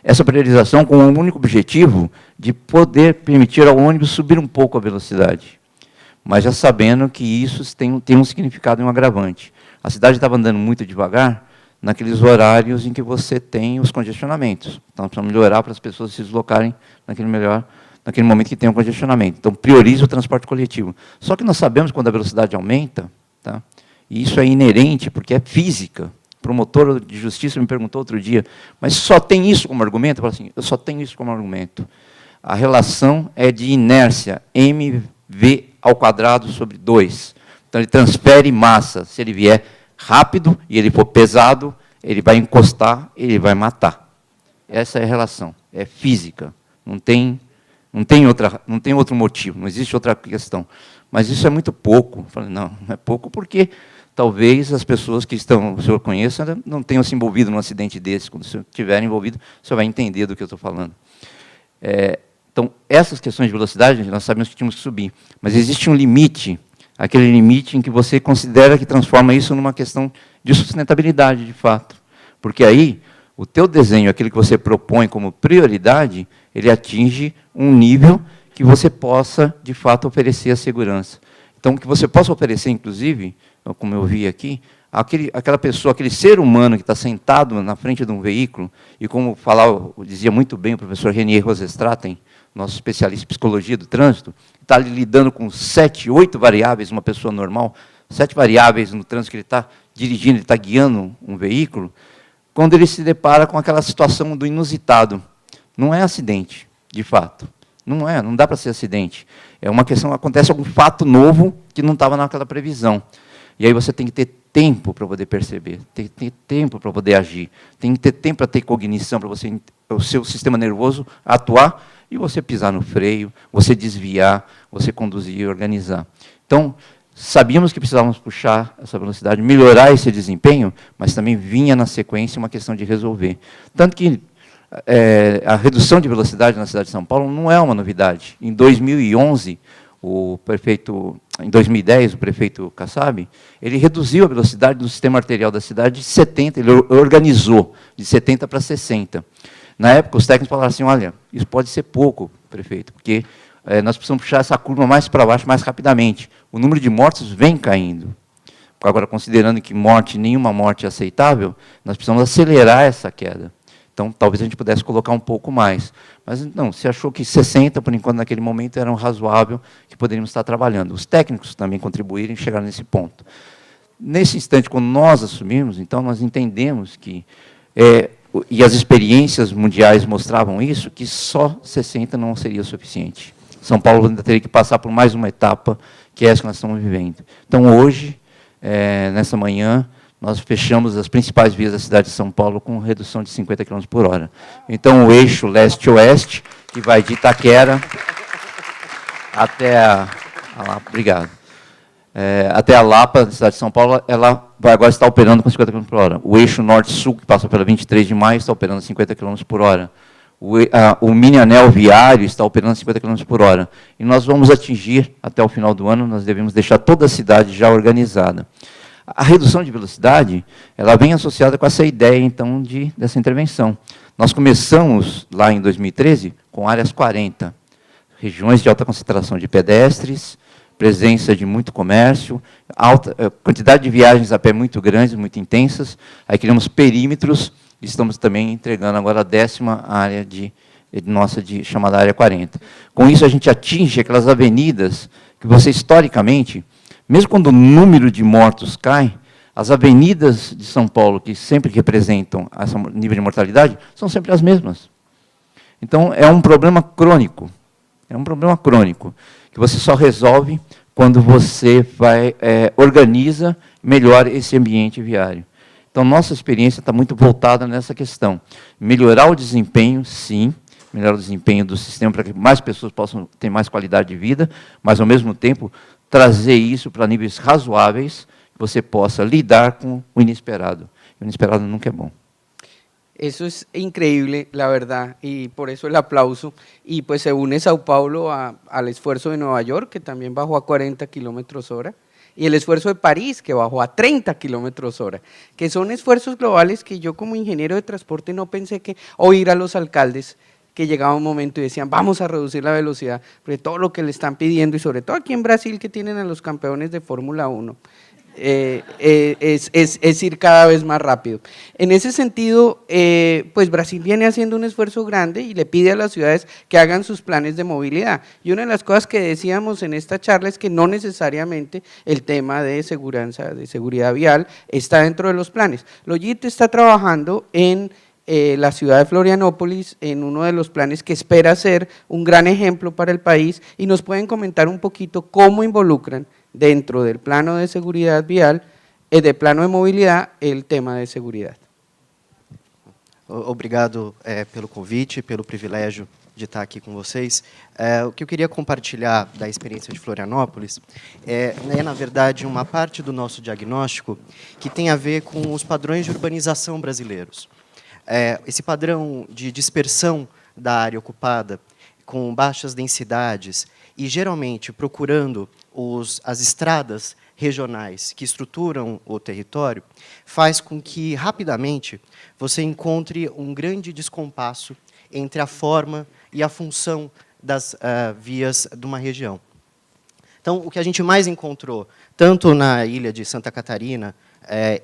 Essa priorização com o único objetivo de poder permitir ao ônibus subir um pouco a velocidade, mas já sabendo que isso tem um significado e um agravante. A cidade estava andando muito devagar naqueles horários em que você tem os congestionamentos. Então, precisa melhorar para as pessoas se deslocarem naquele momento que tem um congestionamento. Então, prioriza o transporte coletivo. Só que nós sabemos quando a velocidade aumenta, tá? E isso é inerente, porque é física. O promotor de justiça me perguntou outro dia, mas só tem isso como argumento? Eu falo assim, eu só tenho isso como argumento. A relação é de inércia, mv ao quadrado sobre 2. Então, ele transfere massa. Se ele vier rápido e ele for pesado, ele vai encostar, ele vai matar. Essa é a relação. É física. Não tem outro motivo, não existe outra questão. Mas isso é muito pouco. Eu falei, não é pouco porque talvez as pessoas que o senhor conheça não tenham se envolvido num acidente desse. Quando o senhor estiver envolvido, o senhor vai entender do que eu estou falando. Então, essas questões de velocidade, nós sabemos que tínhamos que subir. Mas existe um limite, aquele limite em que você considera que transforma isso numa questão de sustentabilidade, de fato. Porque aí, o teu desenho, aquilo que você propõe como prioridade, ele atinge um nível que você possa, de fato, oferecer a segurança. Então, que você possa oferecer, inclusive, como eu vi aqui, aquela pessoa, aquele ser humano que está sentado na frente de um veículo, e como dizia muito bem o professor Renier Rosestraten, nosso especialista em psicologia do trânsito, está lidando com 7, 8 variáveis, uma pessoa normal, 7 variáveis no trânsito que ele está dirigindo, ele está guiando um veículo, quando ele se depara com aquela situação do inusitado. Não é acidente, de fato. Não dá para ser acidente. É uma questão, acontece algum fato novo que não estava naquela previsão. E aí você tem que ter tempo para poder perceber, tem que ter tempo para poder agir, tem que ter tempo para ter cognição, para o seu sistema nervoso atuar e você pisar no freio, você desviar, você conduzir e organizar. Então, sabíamos que precisávamos puxar essa velocidade, melhorar esse desempenho, mas também vinha na sequência uma questão de resolver. Tanto que a redução de velocidade na cidade de São Paulo não é uma novidade. Em 2011, em 2010, o prefeito Kassab, ele reduziu a velocidade do sistema arterial da cidade de 70, ele organizou de 70 para 60. Na época, os técnicos falaram assim, olha, isso pode ser pouco, prefeito, porque nós precisamos puxar essa curva mais para baixo, mais rapidamente. O número de mortos vem caindo. Agora, considerando que nenhuma morte é aceitável, nós precisamos acelerar essa queda. Então, talvez a gente pudesse colocar um pouco mais. Mas, não, se achou que 60, por enquanto, naquele momento, era um razoável que poderíamos estar trabalhando. Os técnicos também contribuíram e chegaram nesse ponto. Nesse instante, quando nós assumimos, então, nós entendemos que, e as experiências mundiais mostravam isso, que só 60 não seria suficiente. São Paulo ainda teria que passar por mais uma etapa, que é essa que nós estamos vivendo. Então, hoje, nessa manhã, nós fechamos as principais vias da cidade de São Paulo com redução de 50 km por hora. Então, o eixo leste-oeste, que vai de Itaquera até a Lapa, obrigado. Até a Lapa, na cidade de São Paulo, ela vai agora estar operando com 50 km por hora. O eixo norte-sul, que passa pela 23 de maio, está operando a 50 km por hora. O mini-anel viário está operando a 50 km por hora. E nós vamos atingir, até o final do ano, nós devemos deixar toda a cidade já organizada. A redução de velocidade, ela vem associada com essa ideia, então, dessa intervenção. Nós começamos, lá em 2013, com áreas 40, regiões de alta concentração de pedestres, presença de muito comércio, quantidade de viagens a pé muito grandes, muito intensas, aí criamos perímetros estamos também entregando agora a 10ª área chamada Área 40. Com isso, a gente atinge aquelas avenidas que você, historicamente, mesmo quando o número de mortos cai, as avenidas de São Paulo, que sempre representam esse nível de mortalidade, são sempre as mesmas. Então, é um problema crônico. É um problema crônico, que você só resolve quando você organiza melhor esse ambiente viário. Então, nossa experiência está muito voltada nessa questão. Melhorar o desempenho, sim, melhorar o desempenho do sistema para que mais pessoas possam ter mais qualidade de vida, mas, ao mesmo tempo, trazer isso para níveis razoáveis, que você possa lidar com o inesperado. O inesperado nunca é bom. Eso es increíble, la verdad, y por eso el aplauso. Y pues se une Sao Paulo al esfuerzo de Nueva York, que también bajó a 40 kilómetros hora, y el esfuerzo de París, que bajó a 30 kilómetros hora, que son esfuerzos globales que yo como ingeniero de transporte no pensé que oír a los alcaldes que llegaba un momento y decían, vamos a reducir la velocidad, porque todo lo que le están pidiendo, y sobre todo aquí en Brasil, que tienen a los campeones de Fórmula 1, es ir cada vez más rápido. En ese sentido, pues Brasil viene haciendo un esfuerzo grande y le pide a las ciudades que hagan sus planes de movilidad. Y una de las cosas que decíamos en esta charla es que no necesariamente el tema de seguridad vial está dentro de los planes. Logit está trabajando en la ciudad de Florianópolis en uno de los planes que espera ser un gran ejemplo para el país, y nos pueden comentar un poquito cómo involucran dentro del plano de seguridad vial, del plano de movilidad, el tema de seguridad. Obrigado pelo convite, pelo privilégio de estar aqui com vocês. O que eu queria compartilhar da experiência de Florianópolis é, na verdade, uma parte do nosso diagnóstico que tem a ver com os padrões de urbanização brasileiros. Esse padrão de dispersão da área ocupada, com baixas densidades, e geralmente procurando as estradas regionais que estruturam o território, faz com que, rapidamente, você encontre um grande descompasso entre a forma e a função das vias de uma região. Então, o que a gente mais encontrou, tanto na ilha de Santa Catarina,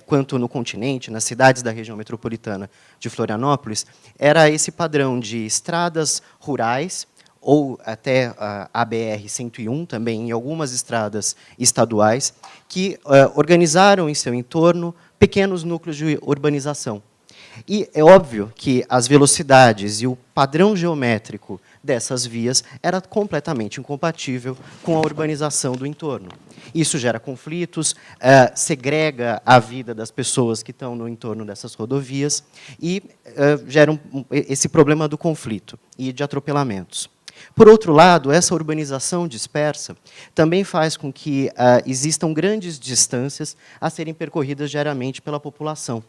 quanto no continente, nas cidades da região metropolitana de Florianópolis, era esse padrão de estradas rurais, ou até a BR-101, também em algumas estradas estaduais, que organizaram em seu entorno pequenos núcleos de urbanização. E é óbvio que as velocidades e o padrão geométrico dessas vias era completamente incompatível com a urbanização do entorno. Isso gera conflitos, segrega a vida das pessoas que estão no entorno dessas rodovias e gera esse problema do conflito e de atropelamentos. Por outro lado, essa urbanização dispersa também faz com que existam grandes distâncias a serem percorridas diariamente pela população.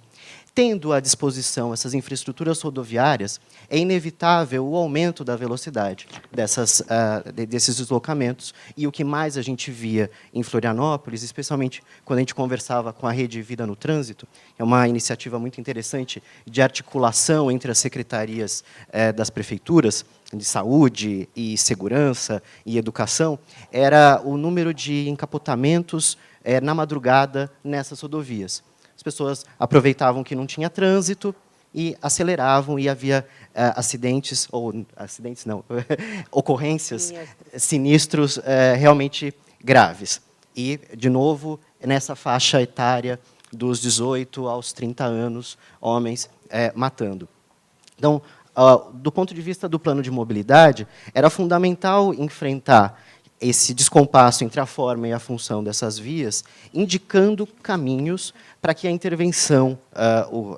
Tendo à disposição essas infraestruturas rodoviárias, é inevitável o aumento da velocidade desses deslocamentos, e o que mais a gente via em Florianópolis, especialmente quando a gente conversava com a Rede Vida no Trânsito, é uma iniciativa muito interessante de articulação entre as secretarias das prefeituras, de saúde e segurança e educação, era o número de encapotamentos na madrugada nessas rodovias. As pessoas aproveitavam que não tinha trânsito e aceleravam, e havia ocorrências, sinistros realmente graves. E, de novo, nessa faixa etária dos 18 aos 30 anos, homens matando. Então, do ponto de vista do plano de mobilidade, era fundamental enfrentar esse descompasso entre a forma e a função dessas vias, indicando caminhos para que a intervenção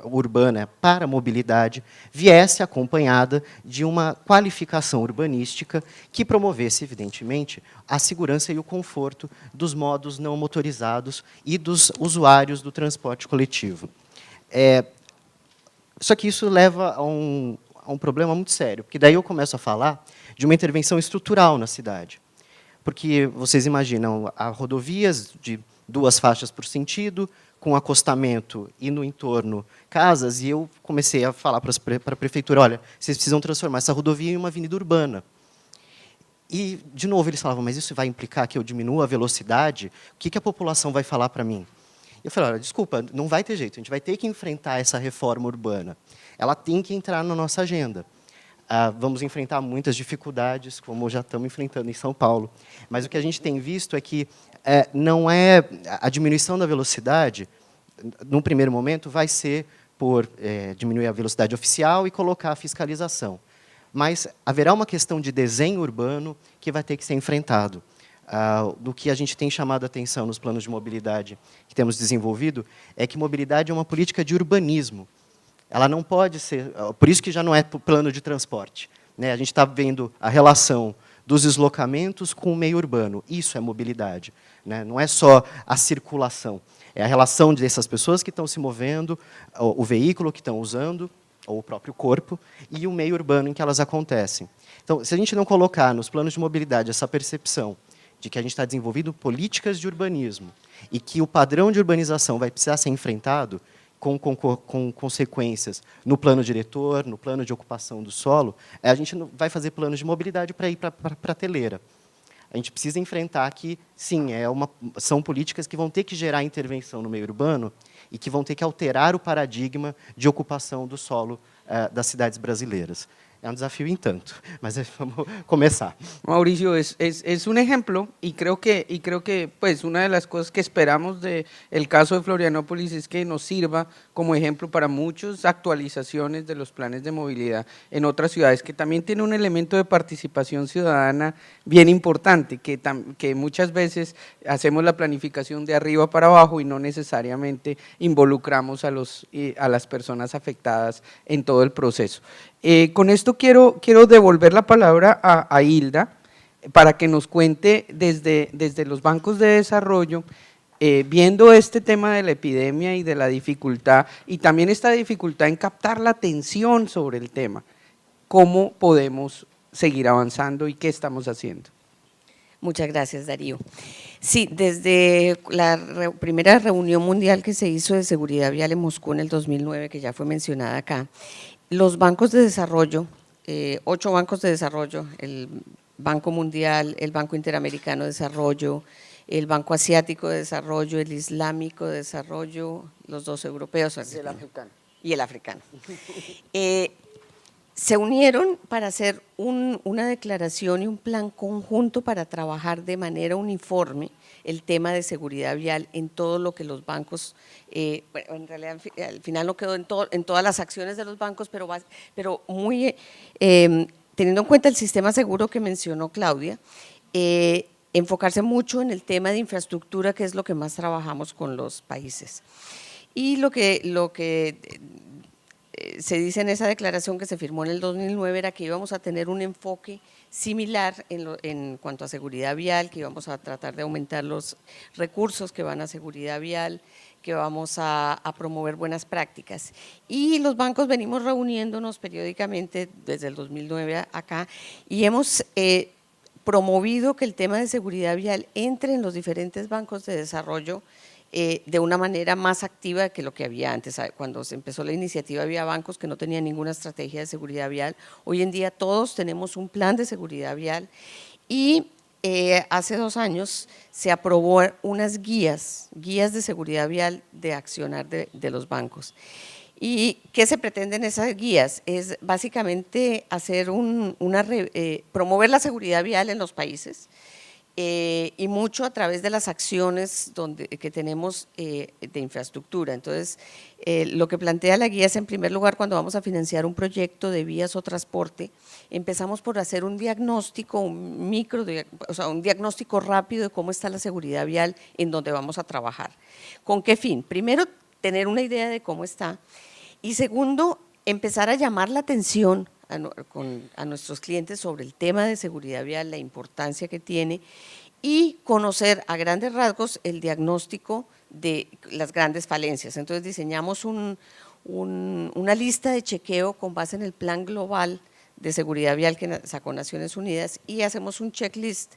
urbana para a mobilidade viesse acompanhada de uma qualificação urbanística que promovesse, evidentemente, a segurança e o conforto dos modos não motorizados e dos usuários do transporte coletivo. Só que isso leva a um problema muito sério, porque daí eu começo a falar de uma intervenção estrutural na cidade. Porque vocês imaginam, há rodovias de 2 faixas por sentido, com acostamento e no entorno casas, e eu comecei a falar para a prefeitura, olha, vocês precisam transformar essa rodovia em uma avenida urbana. E, de novo, eles falavam, mas isso vai implicar que eu diminua a velocidade? O que a população vai falar para mim? Eu falei, olha, desculpa, não vai ter jeito, a gente vai ter que enfrentar essa reforma urbana. Ela tem que entrar na nossa agenda. Vamos enfrentar muitas dificuldades, como já estamos enfrentando em São Paulo. Mas o que a gente tem visto é que não é a diminuição da velocidade, num primeiro momento, vai ser por diminuir a velocidade oficial e colocar a fiscalização. Mas haverá uma questão de desenho urbano que vai ter que ser enfrentado. Do que a gente tem chamado a atenção nos planos de mobilidade que temos desenvolvido, é que mobilidade é uma política de urbanismo. Ela não pode ser, por isso que já não é plano de transporte, né? A gente está vendo a relação dos deslocamentos com o meio urbano, isso é mobilidade, né? Não é só a circulação, é a relação dessas pessoas que estão se movendo, o veículo que estão usando, ou o próprio corpo, e o meio urbano em que elas acontecem. Então, se a gente não colocar nos planos de mobilidade essa percepção de que a gente está desenvolvendo políticas de urbanismo e que o padrão de urbanização vai precisar ser enfrentado com consequências no plano diretor, no plano de ocupação do solo, a gente não vai fazer planos de mobilidade para ir para a prateleira. A gente precisa enfrentar que, sim, são políticas que vão ter que gerar intervenção no meio urbano e que vão ter que alterar o paradigma de ocupação do solo das cidades brasileiras. É un desafío en tanto, mas vamos a comenzar. Mauricio, es un ejemplo y creo que pues, una de las cosas que esperamos del caso de Florianópolis es que nos sirva como ejemplo para muchas actualizaciones de los planes de movilidad en otras ciudades, que también tiene un elemento de participación ciudadana bien importante, que muchas veces hacemos la planificación de arriba para abajo y no necesariamente involucramos a las personas afectadas en todo el proceso. Con esto quiero devolver la palabra a Hilda para que nos cuente desde los bancos de desarrollo, viendo este tema de la epidemia y de la dificultad, y también esta dificultad en captar la atención sobre el tema, cómo podemos seguir avanzando y qué estamos haciendo. Muchas gracias, Darío. Sí, desde la primera reunión mundial que se hizo de seguridad vial en Moscú en el 2009, que ya fue mencionada acá, los bancos de desarrollo, 8 bancos de desarrollo, el Banco Mundial, el Banco Interamericano de Desarrollo, el Banco Asiático de Desarrollo, el Islámico de Desarrollo, los 2 europeos y el africano. Se unieron para hacer una declaración y un plan conjunto para trabajar de manera uniforme el tema de seguridad vial en todo lo que los bancos, bueno, en realidad al final no quedó en todas las acciones de los bancos, pero muy teniendo en cuenta el sistema seguro que mencionó Claudia, enfocarse mucho en el tema de infraestructura, que es lo que más trabajamos con los países. Y lo que se dice en esa declaración que se firmó en el 2009 era que íbamos a tener un enfoque similar en cuanto a seguridad vial, que íbamos a tratar de aumentar los recursos que van a seguridad vial, que vamos a promover buenas prácticas. Y los bancos venimos reuniéndonos periódicamente desde el 2009 acá y hemos promovido que el tema de seguridad vial entre en los diferentes bancos de desarrollo de una manera más activa que lo que había antes. Cuando se empezó la iniciativa había bancos que no tenían ninguna estrategia de seguridad vial. Hoy en día todos tenemos un plan de seguridad vial y hace 2 años se aprobó unas guías de seguridad vial de accionar de los bancos. ¿Y qué se pretende en esas guías? Es básicamente hacer promover la seguridad vial en los países, y mucho a través de las acciones que tenemos de infraestructura. Entonces, lo que plantea la guía es, en primer lugar, cuando vamos a financiar un proyecto de vías o transporte, empezamos por hacer un diagnóstico, un diagnóstico rápido de cómo está la seguridad vial en donde vamos a trabajar. ¿Con qué fin? Primero, tener una idea de cómo está, y segundo, empezar a llamar la atención a nuestros clientes sobre el tema de seguridad vial, la importancia que tiene, y conocer a grandes rasgos el diagnóstico de las grandes falencias. Entonces diseñamos una lista de chequeo con base en el Plan Global de Seguridad Vial que sacó Naciones Unidas, y hacemos un checklist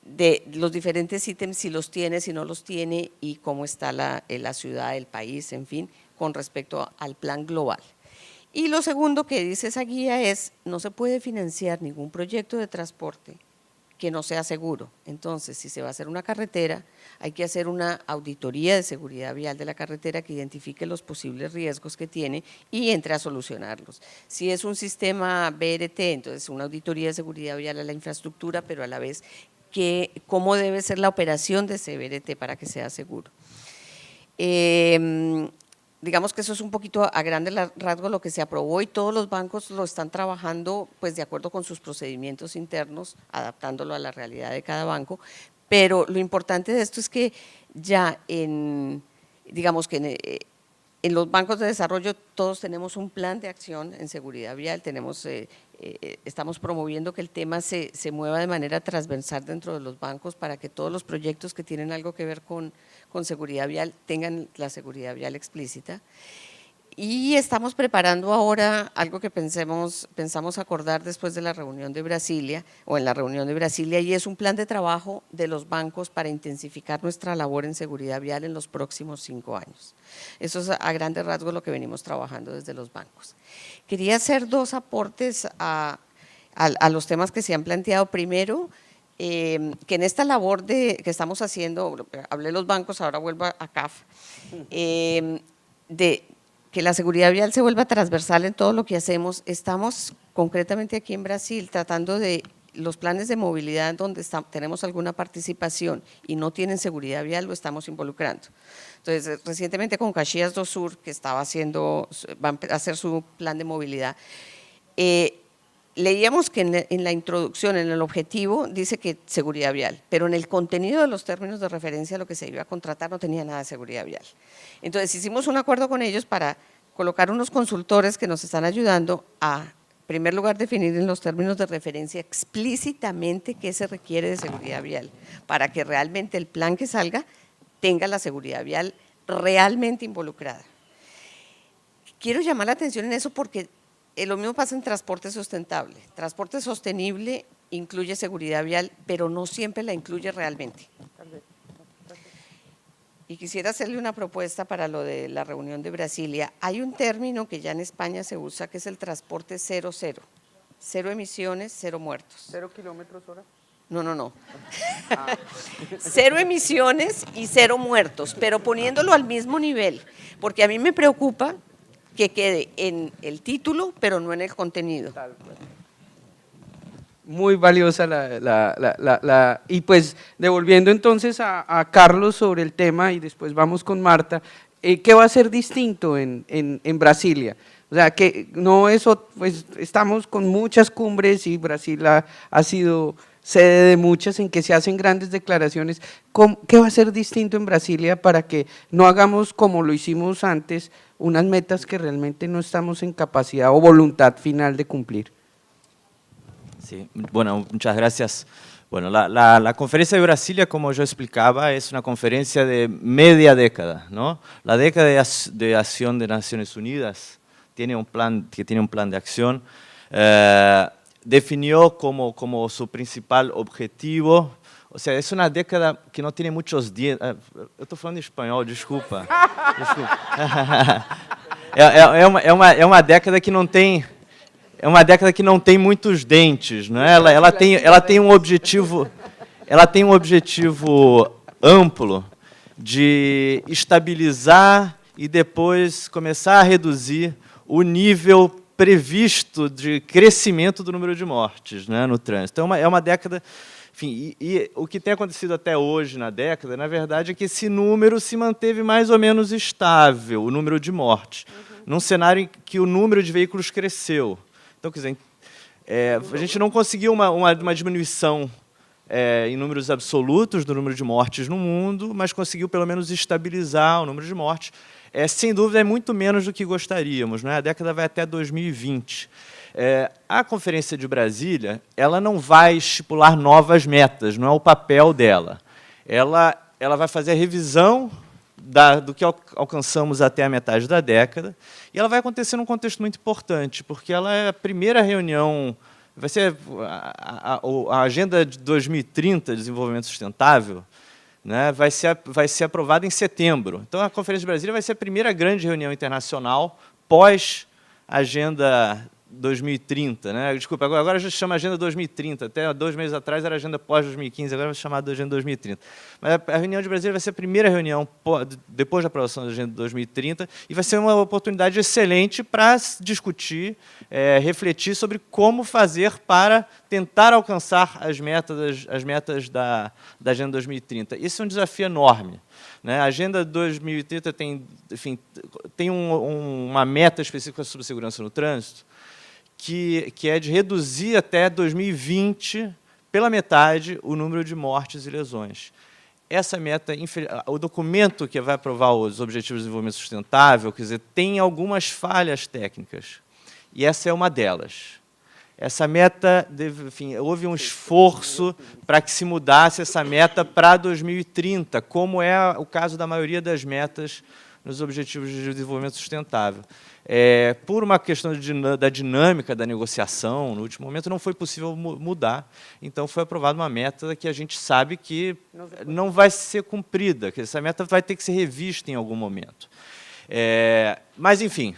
de los diferentes ítems, si los tiene, si no los tiene, y cómo está la ciudad, el país, en fin, con respecto al plan global. Y lo segundo que dice esa guía es, no se puede financiar ningún proyecto de transporte que no sea seguro. Entonces, si se va a hacer una carretera, hay que hacer una auditoría de seguridad vial de la carretera que identifique los posibles riesgos que tiene y entre a solucionarlos. Si es un sistema BRT, entonces una auditoría de seguridad vial a la infraestructura, pero a la vez cómo debe ser la operación de ese BRT para que sea seguro. Digamos que eso es un poquito a grandes rasgos lo que se aprobó y todos los bancos lo están trabajando pues de acuerdo con sus procedimientos internos, adaptándolo a la realidad de cada banco, pero lo importante de esto es que ya digamos que en los bancos de desarrollo todos tenemos un plan de acción en seguridad vial, estamos promoviendo que el tema se mueva de manera transversal dentro de los bancos para que todos los proyectos que tienen algo que ver con seguridad vial tengan la seguridad vial explícita. Y estamos preparando ahora algo que pensamos acordar después de la reunión de Brasilia, o en la reunión de Brasilia, y es un plan de trabajo de los bancos para intensificar nuestra labor en seguridad vial en los próximos 5 años. Eso es a grandes rasgos lo que venimos trabajando desde los bancos. Quería hacer 2 aportes a los temas que se han planteado. Primero, que en esta labor que estamos haciendo, hablé de los bancos, ahora vuelvo a CAF, que la seguridad vial se vuelva transversal en todo lo que hacemos. Estamos concretamente aquí en Brasil tratando de los planes de movilidad donde tenemos alguna participación y no tienen seguridad vial, lo estamos involucrando. Entonces, recientemente con Caxias do Sur, que va a hacer su plan de movilidad, leíamos que en la introducción, en el objetivo, dice que seguridad vial, pero en el contenido de los términos de referencia lo que se iba a contratar no tenía nada de seguridad vial. Entonces hicimos un acuerdo con ellos para colocar unos consultores que nos están ayudando a, en primer lugar, definir en los términos de referencia explícitamente qué se requiere de seguridad vial, para que realmente el plan que salga tenga la seguridad vial realmente involucrada. Quiero llamar la atención en eso porque lo mismo pasa en transporte sustentable. Transporte sostenible incluye seguridad vial, pero no siempre la incluye realmente. Y quisiera hacerle una propuesta para lo de la reunión de Brasilia. Hay un término que ya en España se usa, que es el transporte 0-0. 0 emisiones, 0 muertos. ¿0 kilómetros hora? No. 0 emisiones y 0 muertos, pero poniéndolo al mismo nivel, porque a mí me preocupa que quede en el título, pero no en el contenido. Muy valiosa y pues devolviendo entonces a Carlos sobre el tema y después vamos con Marta, ¿qué va a ser distinto en Brasilia? O sea, que no eso, pues estamos con muchas cumbres y Brasil ha sido sede de muchas en que se hacen grandes declaraciones. ¿Qué va a ser distinto en Brasilia para que no hagamos como lo hicimos antes, unas metas que realmente no estamos en capacidad o voluntad final de cumplir? Sí, bueno, muchas gracias. Bueno, la conferencia de Brasilia, como yo explicaba, es una conferencia de media década, ¿no? La década de acción de Naciones Unidas tiene un plan de acción, definió como su principal objetivo, o sea, es una década que no tiene muchos días. Eu estou falando em espanhol, desculpa. É uma década que não tem. É uma década que não tem muitos dentes, não é? Ela tem um objetivo amplo de estabilizar e depois começar a reduzir o nível previsto de crescimento do número de mortes, né, no trânsito. Então, é uma década. Enfim, e o que tem acontecido até hoje na década, na verdade, é que esse número se manteve mais ou menos estável, o número de mortes, num cenário em que o número de veículos cresceu. Então, quer dizer, a gente não conseguiu uma diminuição em números absolutos do número de mortes no mundo, mas conseguiu pelo menos estabilizar o número de mortes. Sem dúvida, é muito menos do que gostaríamos, né? A década vai até 2020. A Conferência de Brasília, ela não vai estipular novas metas, não é o papel dela. Ela vai fazer a revisão do que alcançamos até a metade da década, e ela vai acontecer num contexto muito importante, porque ela é a primeira reunião, vai ser a Agenda de 2030 de Desenvolvimento Sustentável, né, vai ser aprovada em setembro. Então, a Conferência de Brasília vai ser a primeira grande reunião internacional pós-Agenda 2030, né? Desculpa, agora já se chama Agenda 2030, até 2 meses atrás era Agenda pós-2015, agora vai ser chamada de Agenda 2030. Mas a reunião de Brasília vai ser a primeira reunião depois da aprovação da Agenda 2030 e vai ser uma oportunidade excelente para discutir, refletir sobre como fazer para tentar alcançar as metas da Agenda 2030. Esse é um desafio enorme, né? A Agenda 2030 tem, enfim, tem uma meta específica sobre segurança no trânsito, que é de reduzir até 2020, pela metade, o número de mortes e lesões. Essa meta, o documento que vai aprovar os Objetivos de Desenvolvimento Sustentável, quer dizer, tem algumas falhas técnicas, e essa é uma delas. Essa meta, enfim, houve um esforço para que se mudasse essa meta para 2030, como é o caso da maioria das metas nos Objetivos de Desenvolvimento Sustentável. Por uma questão da dinâmica da negociação, no último momento, não foi possível mudar, então foi aprovada uma meta que a gente sabe que não vai ser cumprida, que essa meta vai ter que ser revista em algum momento. Mas, enfim,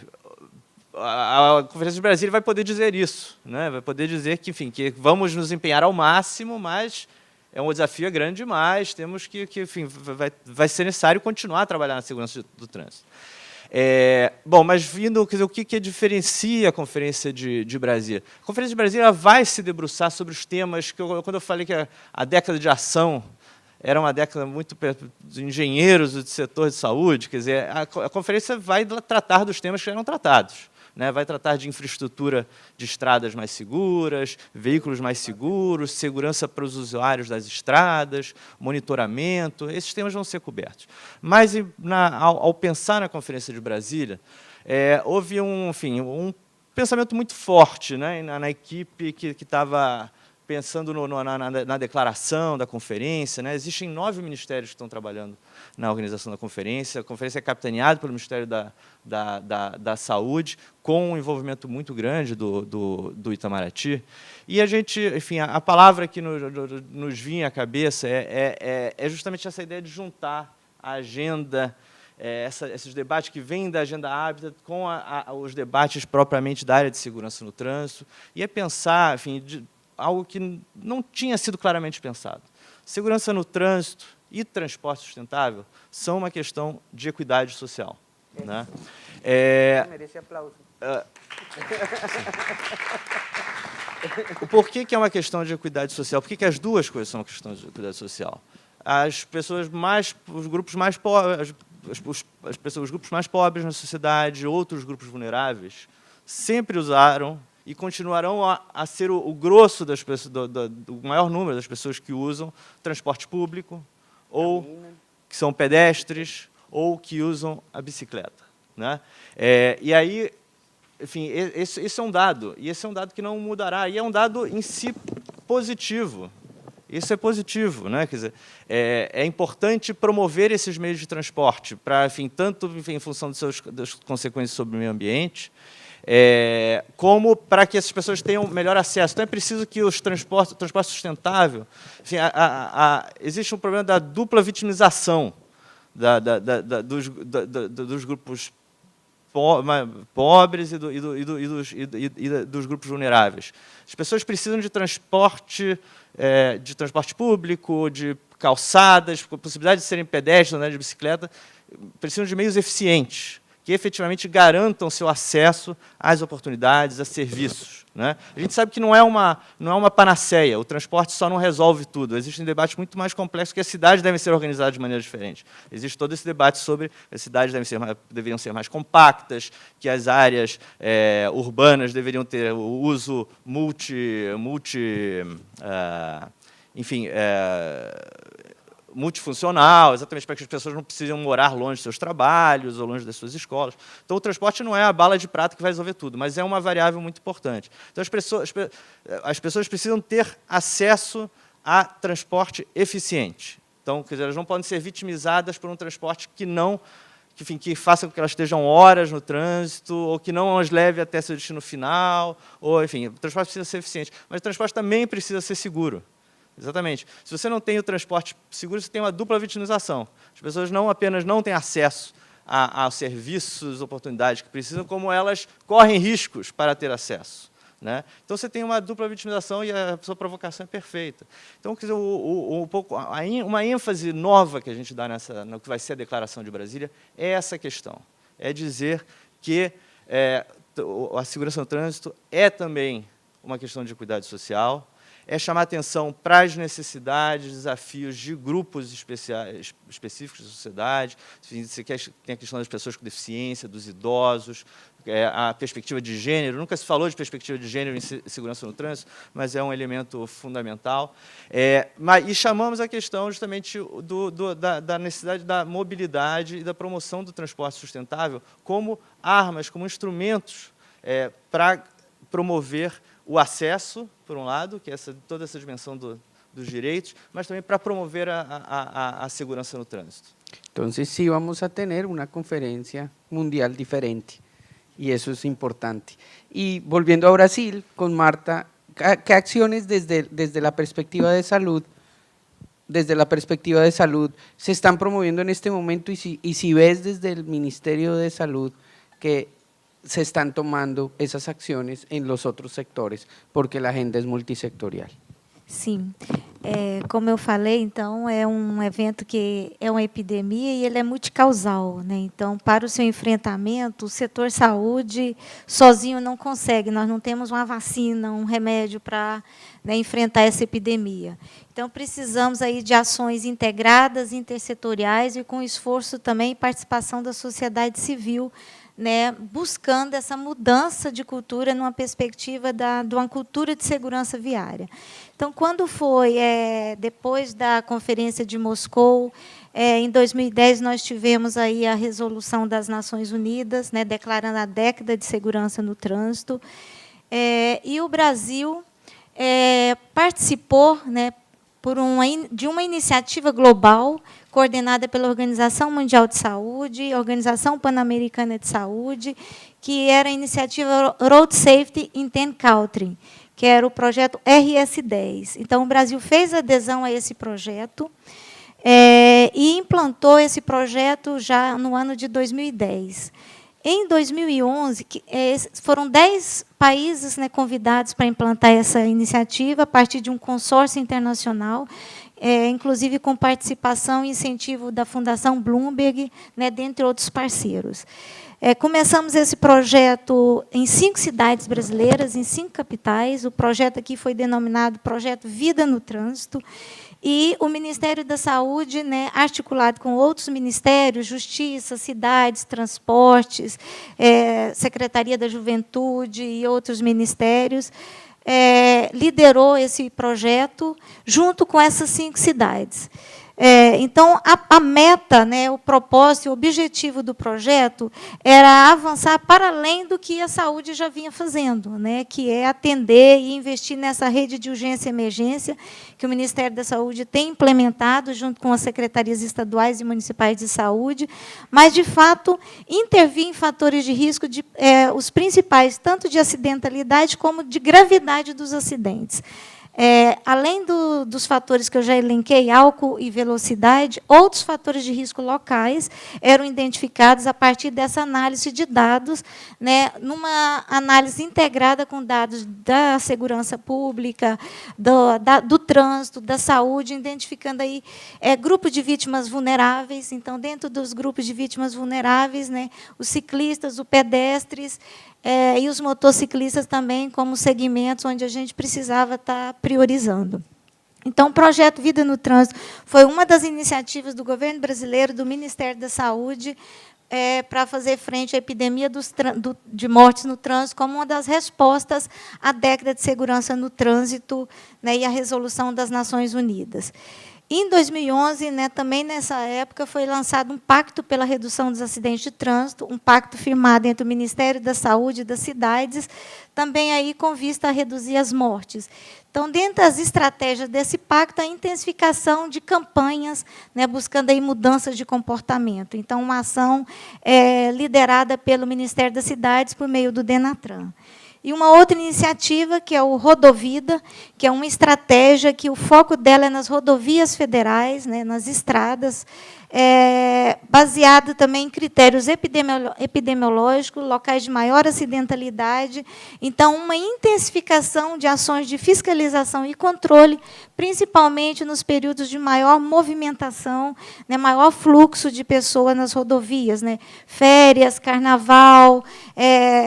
a Conferência de Brasília vai poder dizer isso, né? Vai poder dizer que, enfim, que vamos nos empenhar ao máximo, mas é um desafio grande demais, temos que enfim, vai ser necessário continuar a trabalhar na segurança do trânsito. Bom, mas vindo, quer dizer, o que diferencia a Conferência de Brasília? A Conferência de Brasília vai se debruçar sobre os temas que, quando eu falei que a década de ação era uma década muito dos engenheiros do setor de saúde, quer dizer, a conferência vai tratar dos temas que eram tratados. Né, vai tratar de infraestrutura de estradas mais seguras, veículos mais seguros, segurança para os usuários das estradas, monitoramento, esses temas vão ser cobertos. Mas, ao pensar na Conferência de Brasília, houve um pensamento muito forte, né, na equipe que estava pensando na declaração da conferência, né? Existem 9 ministérios que estão trabalhando na organização da conferência. A conferência é capitaneada pelo Ministério da Saúde, com um envolvimento muito grande do Itamaraty. E a gente, enfim, a palavra que nos vinha à cabeça é justamente essa ideia de juntar a agenda, esses debates que vêm da Agenda Habitat com os debates propriamente da área de segurança no trânsito, e pensar, enfim, algo que não tinha sido claramente pensado. Segurança no trânsito e transporte sustentável são uma questão de equidade social. Né? Merece aplauso. Por que é uma questão de equidade social? Por que as duas coisas são uma questão de equidade social? Os grupos mais pobres, os grupos mais pobres na sociedade, outros grupos vulneráveis, sempre usaram e continuarão a ser o grosso das pessoas, do maior número das pessoas que usam transporte público, ou que são pedestres, ou que usam a bicicleta. Né? E aí, enfim, esse é um dado, e esse é um dado que não mudará, e é um dado em si positivo. Isso é positivo, né? Quer dizer, é importante promover esses meios de transporte, para, enfim, tanto em função das consequências sobre o meio ambiente, como para que essas pessoas tenham melhor acesso. Então, é preciso que o transporte sustentável... Enfim, existe um problema da dupla vitimização dos grupos pobres e dos grupos vulneráveis. As pessoas precisam de transporte público, de calçadas, com a possibilidade de serem pedestres, andar de bicicleta, precisam de meios eficientes, que efetivamente garantam seu acesso às oportunidades, a serviços. Né? A gente sabe que não é uma panaceia, o transporte só não resolve tudo. Existem debates muito mais complexos, que as cidades devem ser organizadas de maneira diferente. Existe todo esse debate sobre as cidades deveriam ser mais compactas, que as áreas urbanas deveriam ter o uso multifuncional, exatamente para que as pessoas não precisem morar longe dos seus trabalhos ou longe das suas escolas. Então, o transporte não é a bala de prata que vai resolver tudo, mas é uma variável muito importante. Então, as pessoas precisam ter acesso a transporte eficiente. Então, quer dizer, elas não podem ser vitimizadas por um transporte que faça com que elas estejam horas no trânsito, ou que não as leve até seu destino final, ou, enfim, o transporte precisa ser eficiente. Mas o transporte também precisa ser seguro. Exatamente. Se você não tem o transporte seguro, você tem uma dupla vitimização. As pessoas não apenas não têm acesso a serviços, oportunidades que precisam, como elas correm riscos para ter acesso. né? Então, você tem uma dupla vitimização e a sua provocação é perfeita. Então, quer dizer, uma ênfase nova que a gente dá no que vai ser a Declaração de Brasília é essa questão, é dizer que a segurança no trânsito é também uma questão de equidade social, é chamar atenção para as necessidades, desafios de grupos específicos da sociedade. Tem a questão das pessoas com deficiência, dos idosos, a perspectiva de gênero. Nunca se falou de perspectiva de gênero em segurança no trânsito, mas é um elemento fundamental. E chamamos a questão justamente da necessidade da mobilidade e da promoção do transporte sustentável como armas, como instrumentos para promover o acesso, por um lado, que é toda essa dimensão dos direitos, mas também para promover a segurança no trânsito. Então, sí vamos a tener una conferencia mundial diferente, y eso es importante. Y volviendo a Brasil, con Marta, ¿qué acciones desde la perspectiva de salud, se están promoviendo en este momento, y si ves desde el Ministerio de Salud que se están tomando esas acciones en los otros sectores, porque la agenda es multisectorial? Sim, como eu falei, então, é um evento que é uma epidemia e ele é multicausal, né? Então, para o seu enfrentamento, o setor saúde sozinho não consegue, nós não temos uma vacina, um remédio para, né, enfrentar essa epidemia. Então, precisamos aí de ações integradas, intersetoriais e com esforço também e participação da sociedade civil, né, buscando essa mudança de cultura numa perspectiva de uma cultura de segurança viária. Então, quando foi, depois da Conferência de Moscou, em 2010, nós tivemos aí a resolução das Nações Unidas, né, declarando a década de segurança no trânsito, e o Brasil participou, né, de uma iniciativa global coordenada pela Organização Mundial de Saúde, Organização Pan-Americana de Saúde, que era a iniciativa Road Safety in 10 Countries, que era o projeto RS10. Então, o Brasil fez adesão a esse projeto e implantou esse projeto já no ano de 2010. Em 2011, foram 10 países, né, convidados para implantar essa iniciativa a partir de um consórcio internacional, inclusive com participação e incentivo da Fundação Bloomberg, né, dentre outros parceiros. Começamos esse projeto em 5 cidades brasileiras, em 5 capitais. O projeto aqui foi denominado Projeto Vida no Trânsito. E o Ministério da Saúde, né, articulado com outros ministérios, Justiça, Cidades, Transportes, Secretaria da Juventude e outros ministérios, liderou esse projeto junto com essas 5 cidades. Então, a meta, né, o propósito, o objetivo do projeto era avançar para além do que a saúde já vinha fazendo, né, que é atender e investir nessa rede de urgência e emergência que o Ministério da Saúde tem implementado junto com as secretarias estaduais e municipais de saúde, mas, de fato, intervir em fatores de risco, os principais, tanto de acidentalidade como de gravidade dos acidentes. Além dos fatores que eu já elenquei, álcool e velocidade, outros fatores de risco locais eram identificados a partir dessa análise de dados, né, numa análise integrada com dados da segurança pública, do trânsito, da saúde, identificando aí grupo de vítimas vulneráveis. Então, dentro dos grupos de vítimas vulneráveis, né, os ciclistas, os pedestres, e os motociclistas também como segmentos onde a gente precisava estar priorizando. Então, o Projeto Vida no Trânsito foi uma das iniciativas do governo brasileiro, do Ministério da Saúde, para fazer frente à epidemia de mortes no trânsito, como uma das respostas à década de segurança no trânsito, né, e à resolução das Nações Unidas. Em 2011, né, também nessa época, foi lançado um pacto pela redução dos acidentes de trânsito, um pacto firmado entre o Ministério da Saúde e das cidades, também aí com vista a reduzir as mortes. Então, dentro das estratégias desse pacto, a intensificação de campanhas, né, buscando aí mudanças de comportamento. Então, uma ação liderada pelo Ministério das Cidades por meio do Denatran. E uma outra iniciativa, que é o Rodovida, que é uma estratégia que o foco dela é nas rodovias federais, né, nas estradas, baseado também em critérios epidemiológicos, locais de maior acidentalidade. Então, uma intensificação de ações de fiscalização e controle, principalmente nos períodos de maior movimentação, né, maior fluxo de pessoas nas rodovias, né, férias, carnaval,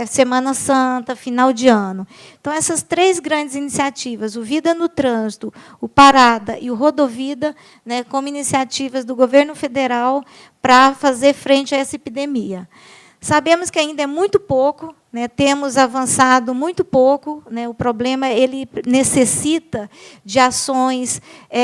Semana Santa, final de ano. Então, essas 3 grandes iniciativas, o Vida no Trânsito, o Parada e o Rodovida, né, como iniciativas do governo federal para fazer frente a essa epidemia. Sabemos que ainda é muito pouco, né, temos avançado muito pouco, né, o problema ele necessita de ações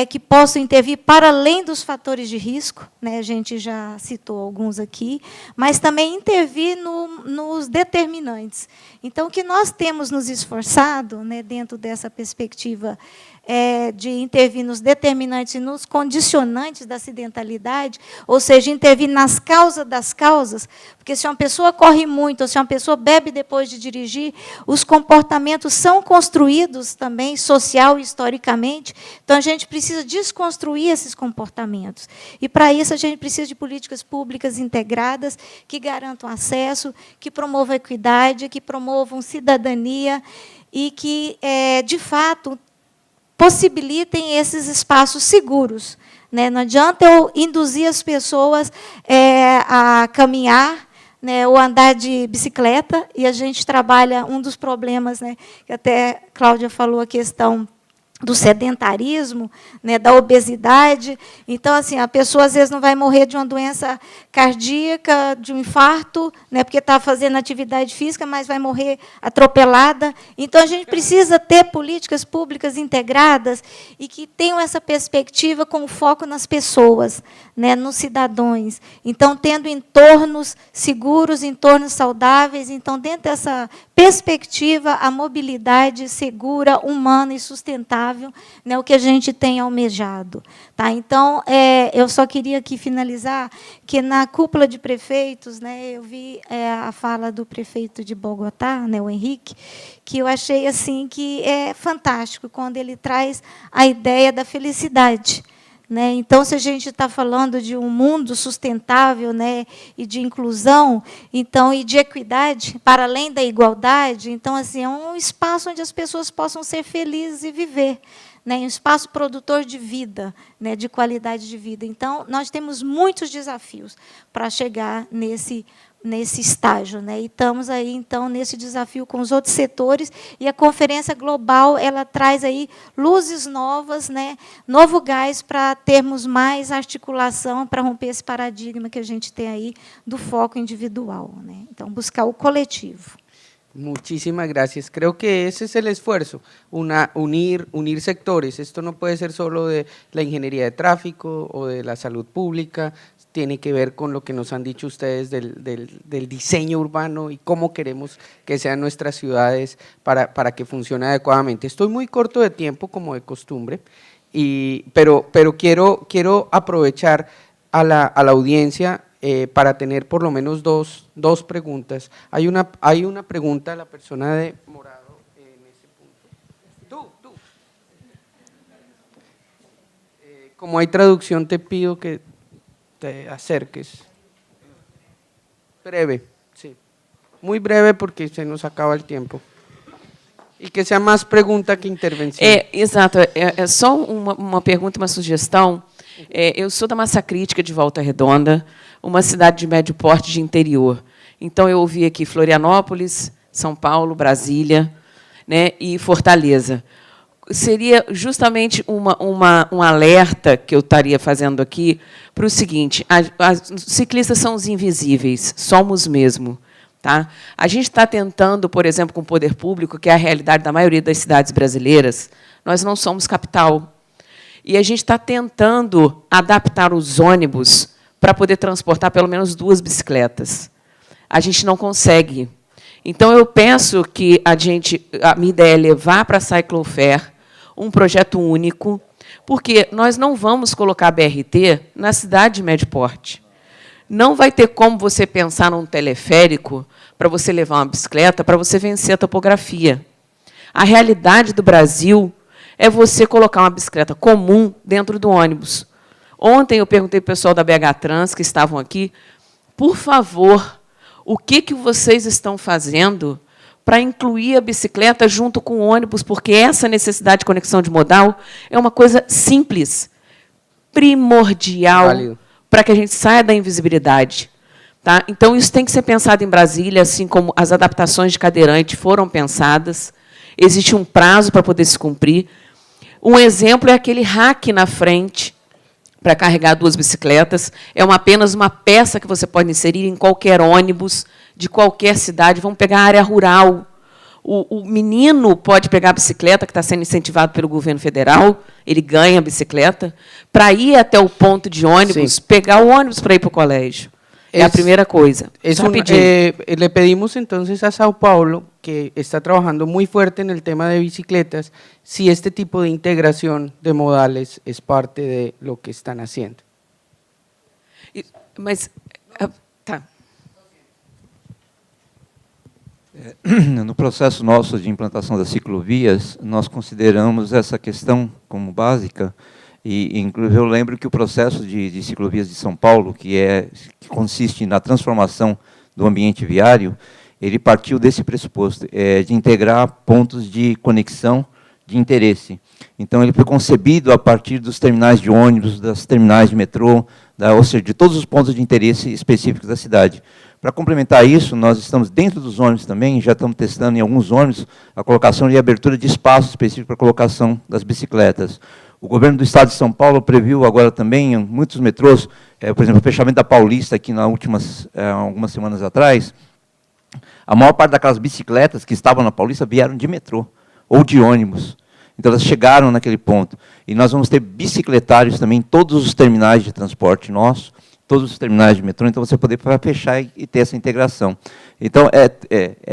que possam intervir para além dos fatores de risco, né, a gente já citou alguns aqui, mas também intervir nos determinantes. Então, o que nós temos nos esforçado, né, dentro dessa perspectiva de intervir nos determinantes e nos condicionantes da acidentalidade, ou seja, intervir nas causas das causas, porque se uma pessoa corre muito, ou se uma pessoa bebe depois de dirigir, os comportamentos são construídos também, social e historicamente, então a gente precisa desconstruir esses comportamentos. E, para isso, a gente precisa de políticas públicas integradas, que garantam acesso, que promovam equidade, que promovam cidadania e que, de fato, possibilitem esses espaços seguros, né? Não adianta eu induzir as pessoas a caminhar, né, ou andar de bicicleta, e a gente trabalha um dos problemas, né, que até Cláudia falou, a questão do sedentarismo, né, da obesidade. Então, assim, a pessoa às vezes não vai morrer de uma doença cardíaca, de um infarto, né, porque está fazendo atividade física, mas vai morrer atropelada. Então, a gente precisa ter políticas públicas integradas e que tenham essa perspectiva com foco nas pessoas, né, nos cidadãos. Então, tendo entornos seguros, entornos saudáveis. Então, dentro dessa perspectiva, a mobilidade segura, humana e sustentável, né, o que a gente tem almejado. Tá? Então, eu só queria aqui finalizar que, na cúpula de prefeitos, né, eu vi a fala do prefeito de Bogotá, né, o Henrique, que eu achei assim, que é fantástico, quando ele traz a ideia da felicidade. Né? Então, se a gente está falando de um mundo sustentável, né, e de inclusão, então, e de equidade, para além da igualdade, então, assim, é um espaço onde as pessoas possam ser felizes e viver, né, um espaço produtor de vida, né, de qualidade de vida. Então, nós temos muitos desafios para chegar nesse estágio, né? E estamos aí, então, nesse desafio com os outros setores, e a Conferência Global ela traz aí luzes novas, né? Novo gás para termos mais articulação, para romper esse paradigma que a gente tem aí do foco individual, né? Então, buscar o coletivo. Muchísimas gracias. Creo que ese es el esfuerzo, unir sectores. Esto no puede ser solo de la ingeniería de tráfico o de la salud pública, tiene que ver con lo que nos han dicho ustedes del diseño urbano y cómo queremos que sean nuestras ciudades para que funcione adecuadamente. Estoy muy corto de tiempo, como de costumbre, pero quiero aprovechar a la audiencia para tener por lo menos dos preguntas. Hay una pregunta a la persona de morado en ese punto. Tú. Como hay traducción, te pido que te acerques. Breve, sí. Muy breve porque se nos acaba el tiempo. E que seja mais pergunta que intervenção. Exato. É só uma pergunta, uma sugestão. Eu sou da Massa Crítica de Volta Redonda, uma cidade de médio porte de interior. Então, eu ouvi aqui Florianópolis, São Paulo, Brasília, né, e Fortaleza. Seria justamente um alerta que eu estaria fazendo aqui para o seguinte: os ciclistas são os invisíveis, somos mesmo. Tá? A gente está tentando, por exemplo, com o poder público, que é a realidade da maioria das cidades brasileiras, nós não somos capital. E a gente está tentando adaptar os ônibus para poder transportar pelo menos 2 bicicletas. A gente não consegue. Então, eu penso que a minha ideia é levar para a Cyclofair um projeto único, porque nós não vamos colocar a BRT na cidade de médio porte. Não vai ter como você pensar num teleférico para você levar uma bicicleta, para você vencer a topografia. A realidade do Brasil é você colocar uma bicicleta comum dentro do ônibus, Ontem eu perguntei para o pessoal da BH Trans, que estavam aqui, por favor, o que vocês estão fazendo para incluir a bicicleta junto com o ônibus, porque essa necessidade de conexão de modal é uma coisa simples, primordial, para que a gente saia da invisibilidade. Tá? Então, isso tem que ser pensado em Brasília, assim como as adaptações de cadeirante foram pensadas. Existe um prazo para poder se cumprir. Um exemplo é aquele rack na frente, para carregar 2 bicicletas. É apenas uma peça que você pode inserir em qualquer ônibus, de qualquer cidade. Vamos pegar a área rural. O menino pode pegar a bicicleta, que está sendo incentivado pelo governo federal, ele ganha a bicicleta, para ir até o ponto de ônibus, pegar o ônibus para ir para o colégio. É a primeira coisa. Le pedimos entonces a Sao Paulo, que está trabajando muy fuerte en el tema de bicicletas, si este tipo de integración de modales es parte de lo que están haciendo. Mas, tá. No processo nosso de implantação das ciclovias, nós consideramos essa questão como básica. E, inclusive, eu lembro que o processo de ciclovias de São Paulo, que consiste na transformação do ambiente viário, ele partiu desse pressuposto, de integrar pontos de conexão de interesse. Então, ele foi concebido a partir dos terminais de ônibus, das terminais de metrô, ou seja, de todos os pontos de interesse específicos da cidade. Para complementar isso, nós estamos dentro dos ônibus também, já estamos testando em alguns ônibus a colocação e abertura de espaço específico para a colocação das bicicletas. O governo do Estado de São Paulo previu agora também, em muitos metrôs, por exemplo, o fechamento da Paulista, aqui algumas semanas atrás, a maior parte daquelas bicicletas que estavam na Paulista vieram de metrô ou de ônibus. Então, elas chegaram naquele ponto. E nós vamos ter bicicletários também em todos os terminais de transporte nosso, todos os terminais de metrô, então você poder fechar e ter essa integração. Então,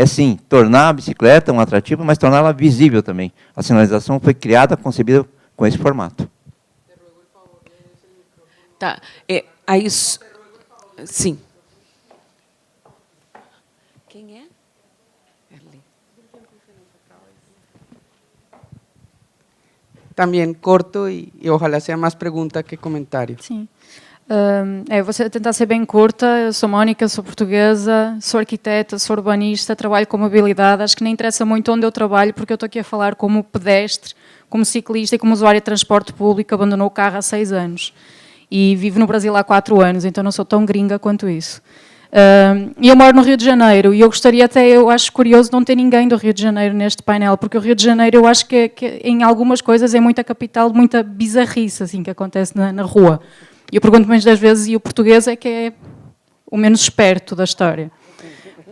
sim, tornar a bicicleta um atrativo, mas torná-la visível também. A sinalização foi criada, concebida com esse formato. Tá. Aí, sim. Quem é? También corto y ojalá sea más pregunta que comentario. Sim. Vou tentar ser bem curta. Eu sou Mónica, sou portuguesa, sou arquiteta, sou urbanista, trabalho com mobilidade. Acho que nem interessa muito onde eu trabalho, porque eu estou aqui a falar como pedestre, como ciclista e como usuária de transporte público. Abandonou o carro há 6 anos. E vivo no Brasil há 4 anos, então não sou tão gringa quanto isso. E eu moro no Rio de Janeiro, e eu gostaria até, eu acho curioso não ter ninguém do Rio de Janeiro neste painel, porque o Rio de Janeiro eu acho que em algumas coisas é muita capital, muita bizarrice assim, que acontece na rua. E eu pergunto muitas das vezes, e o português é que é o menos esperto da história.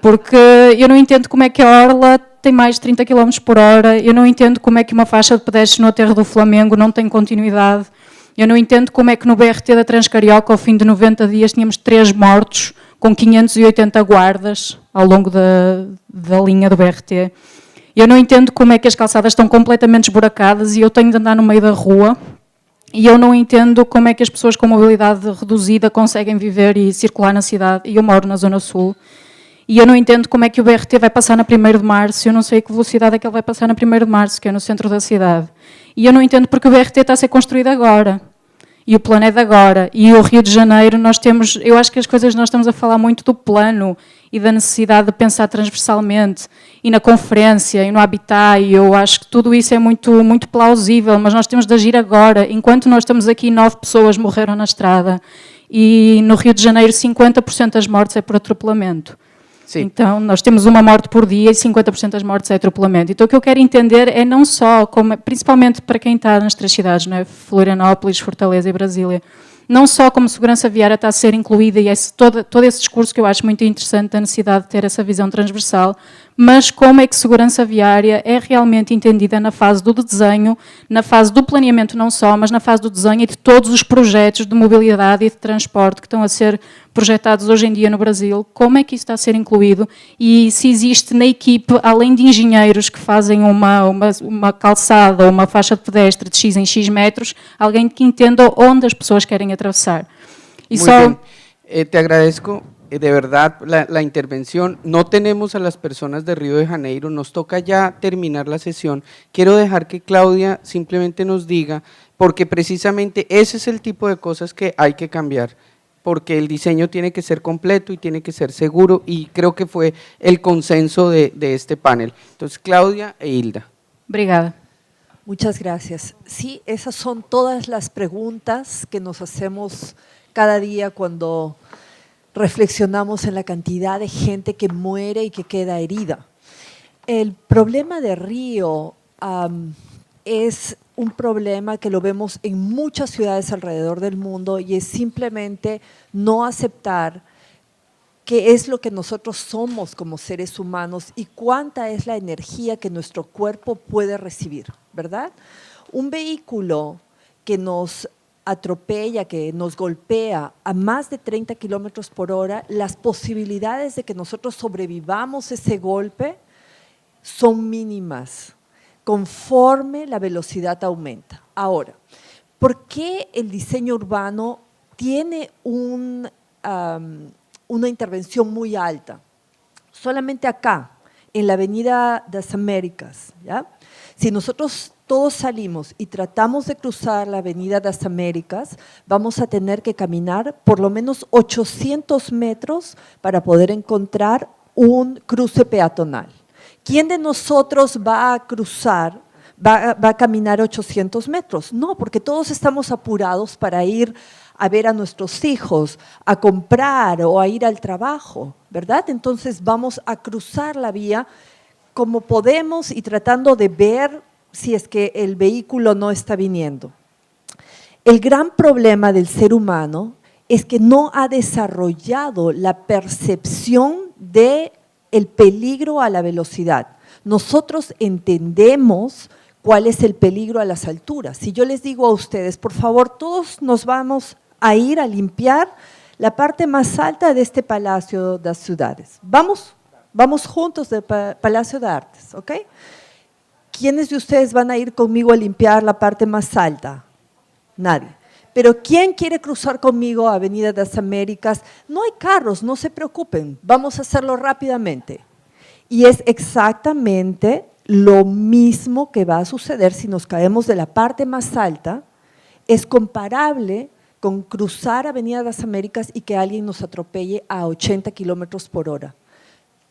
Porque eu não entendo como é que a Orla tem mais de 30 km por hora, eu não entendo como é que uma faixa de pedestres no aterro do Flamengo não tem continuidade, eu não entendo como é que no BRT da Transcarioca, ao fim de 90 dias, tínhamos 3 mortos, com 580 guardas ao longo da linha do BRT. Eu não entendo como é que as calçadas estão completamente esburacadas e eu tenho de andar no meio da rua. E eu não entendo como é que as pessoas com mobilidade reduzida conseguem viver e circular na cidade. E eu moro na Zona Sul. E eu não entendo como é que o BRT vai passar na 1º de Março. Eu não sei a que velocidade é que ele vai passar na 1º de Março, que é no centro da cidade. E eu não entendo porque o BRT está a ser construído agora. E o plano é de agora. E o Rio de Janeiro, nós temos... Eu acho que as coisas nós estamos a falar muito do plano e da necessidade de pensar transversalmente. E na conferência, e no habitat, e eu acho que tudo isso é muito, muito plausível, mas nós temos de agir agora. Enquanto nós estamos aqui, 9 pessoas morreram na estrada. E no Rio de Janeiro, 50% das mortes é por atropelamento. Sim. Então, nós temos uma morte por dia e 50% das mortes é atropelamento. Então, o que eu quero entender é não só, principalmente para quem está nas 3 cidades, não é? Florianópolis, Fortaleza e Brasília, não só como segurança viária está a ser incluída, e todo esse discurso que eu acho muito interessante da necessidade de ter essa visão transversal, mas como é que segurança viária é realmente entendida na fase do desenho, na fase do planeamento não só, mas na fase do desenho e de todos os projetos de mobilidade e de transporte que estão a ser projetados hoje em dia no Brasil, como é que isso está a ser incluído e se existe na equipe, além de engenheiros que fazem uma calçada ou uma faixa de pedestre de X em X metros, alguém que entenda onde as pessoas querem atravessar. E Muy bien. Te agradezco de verdad la intervención. No tenemos a las personas de Río de Janeiro, nos toca ya terminar la sesión. Quiero dejar que Claudia simplemente nos diga, porque precisamente ese es el tipo de cosas que hay que cambiar, porque el diseño tiene que ser completo y tiene que ser seguro, y creo que fue el consenso de este panel. Entonces, Claudia e Hilda. Obrigada. Muchas gracias. Sí, esas son todas las preguntas que nos hacemos cada día cuando reflexionamos en la cantidad de gente que muere y que queda herida. El problema de Río es un problema que lo vemos en muchas ciudades alrededor del mundo, y es simplemente no aceptar qué es lo que nosotros somos como seres humanos y cuánta es la energía que nuestro cuerpo puede recibir, ¿verdad? Un vehículo que nos atropella, que nos golpea a más de 30 kilómetros por hora, las posibilidades de que nosotros sobrevivamos ese golpe son mínimas, conforme la velocidad aumenta. Ahora, ¿por qué el diseño urbano tiene una intervención muy alta? Solamente acá, en la Avenida de las Américas, ¿ya? Si nosotros todos salimos y tratamos de cruzar la Avenida de las Américas, vamos a tener que caminar por lo menos 800 metros para poder encontrar un cruce peatonal. ¿Quién de nosotros va a cruzar, va a caminar 800 metros? No, porque todos estamos apurados para ir a ver a nuestros hijos, a comprar o a ir al trabajo, ¿verdad? Entonces vamos a cruzar la vía como podemos y tratando de ver si es que el vehículo no está viniendo. El gran problema del ser humano es que no ha desarrollado la percepción del peligro a la velocidad. Nosotros entendemos cuál es el peligro a las alturas. Si yo les digo a ustedes, por favor, todos nos vamos a ir a limpiar la parte más alta de este Palacio de las Ciudades. Vamos juntos del Palacio de Artes, ¿ok? ¿Quiénes de ustedes van a ir conmigo a limpiar la parte más alta? Nadie. Pero ¿quién quiere cruzar conmigo a Avenida de las Américas? No hay carros, no se preocupen, vamos a hacerlo rápidamente. Y es exactamente lo mismo que va a suceder si nos caemos de la parte más alta. Es comparable con cruzar Avenida de las Américas y que alguien nos atropelle a 80 kilómetros por hora.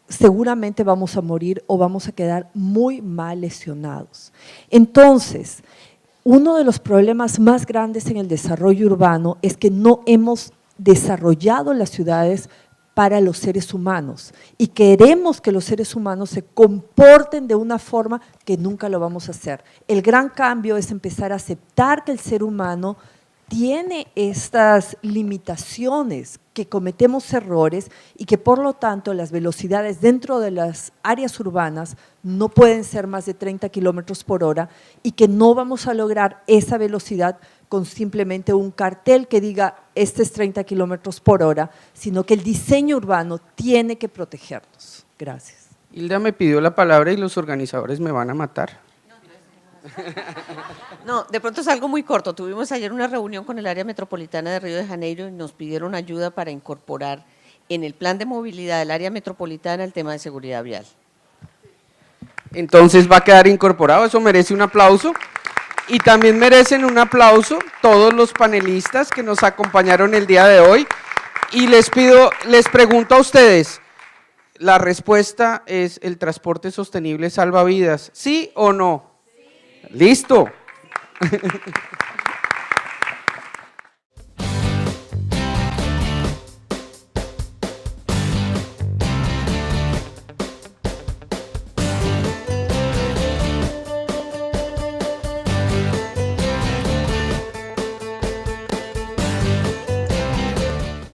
Seguramente vamos a morir o vamos a quedar muy mal lesionados. Entonces, uno de los problemas más grandes en el desarrollo urbano es que no hemos desarrollado las ciudades para los seres humanos y queremos que los seres humanos se comporten de una forma que nunca lo vamos a hacer. El gran cambio es empezar a aceptar que el ser humano tiene estas limitaciones, que cometemos errores y que por lo tanto las velocidades dentro de las áreas urbanas no pueden ser más de 30 kilómetros por hora y que no vamos a lograr esa velocidad con simplemente un cartel que diga este es 30 kilómetros por hora, sino que el diseño urbano tiene que protegernos. Gracias. Hilda me pidió la palabra y los organizadores me van a matar. No, de pronto es algo muy corto. Tuvimos ayer una reunión con el área metropolitana de Río de Janeiro y nos pidieron ayuda para incorporar en el plan de movilidad del área metropolitana el tema de seguridad vial. Entonces va a quedar incorporado, eso merece un aplauso. Y también merecen un aplauso todos los panelistas que nos acompañaron el día de hoy. Y les pregunto a ustedes, la respuesta es: ¿el transporte sostenible salva vidas? ¿Sí o no? Sí. ¡Listo!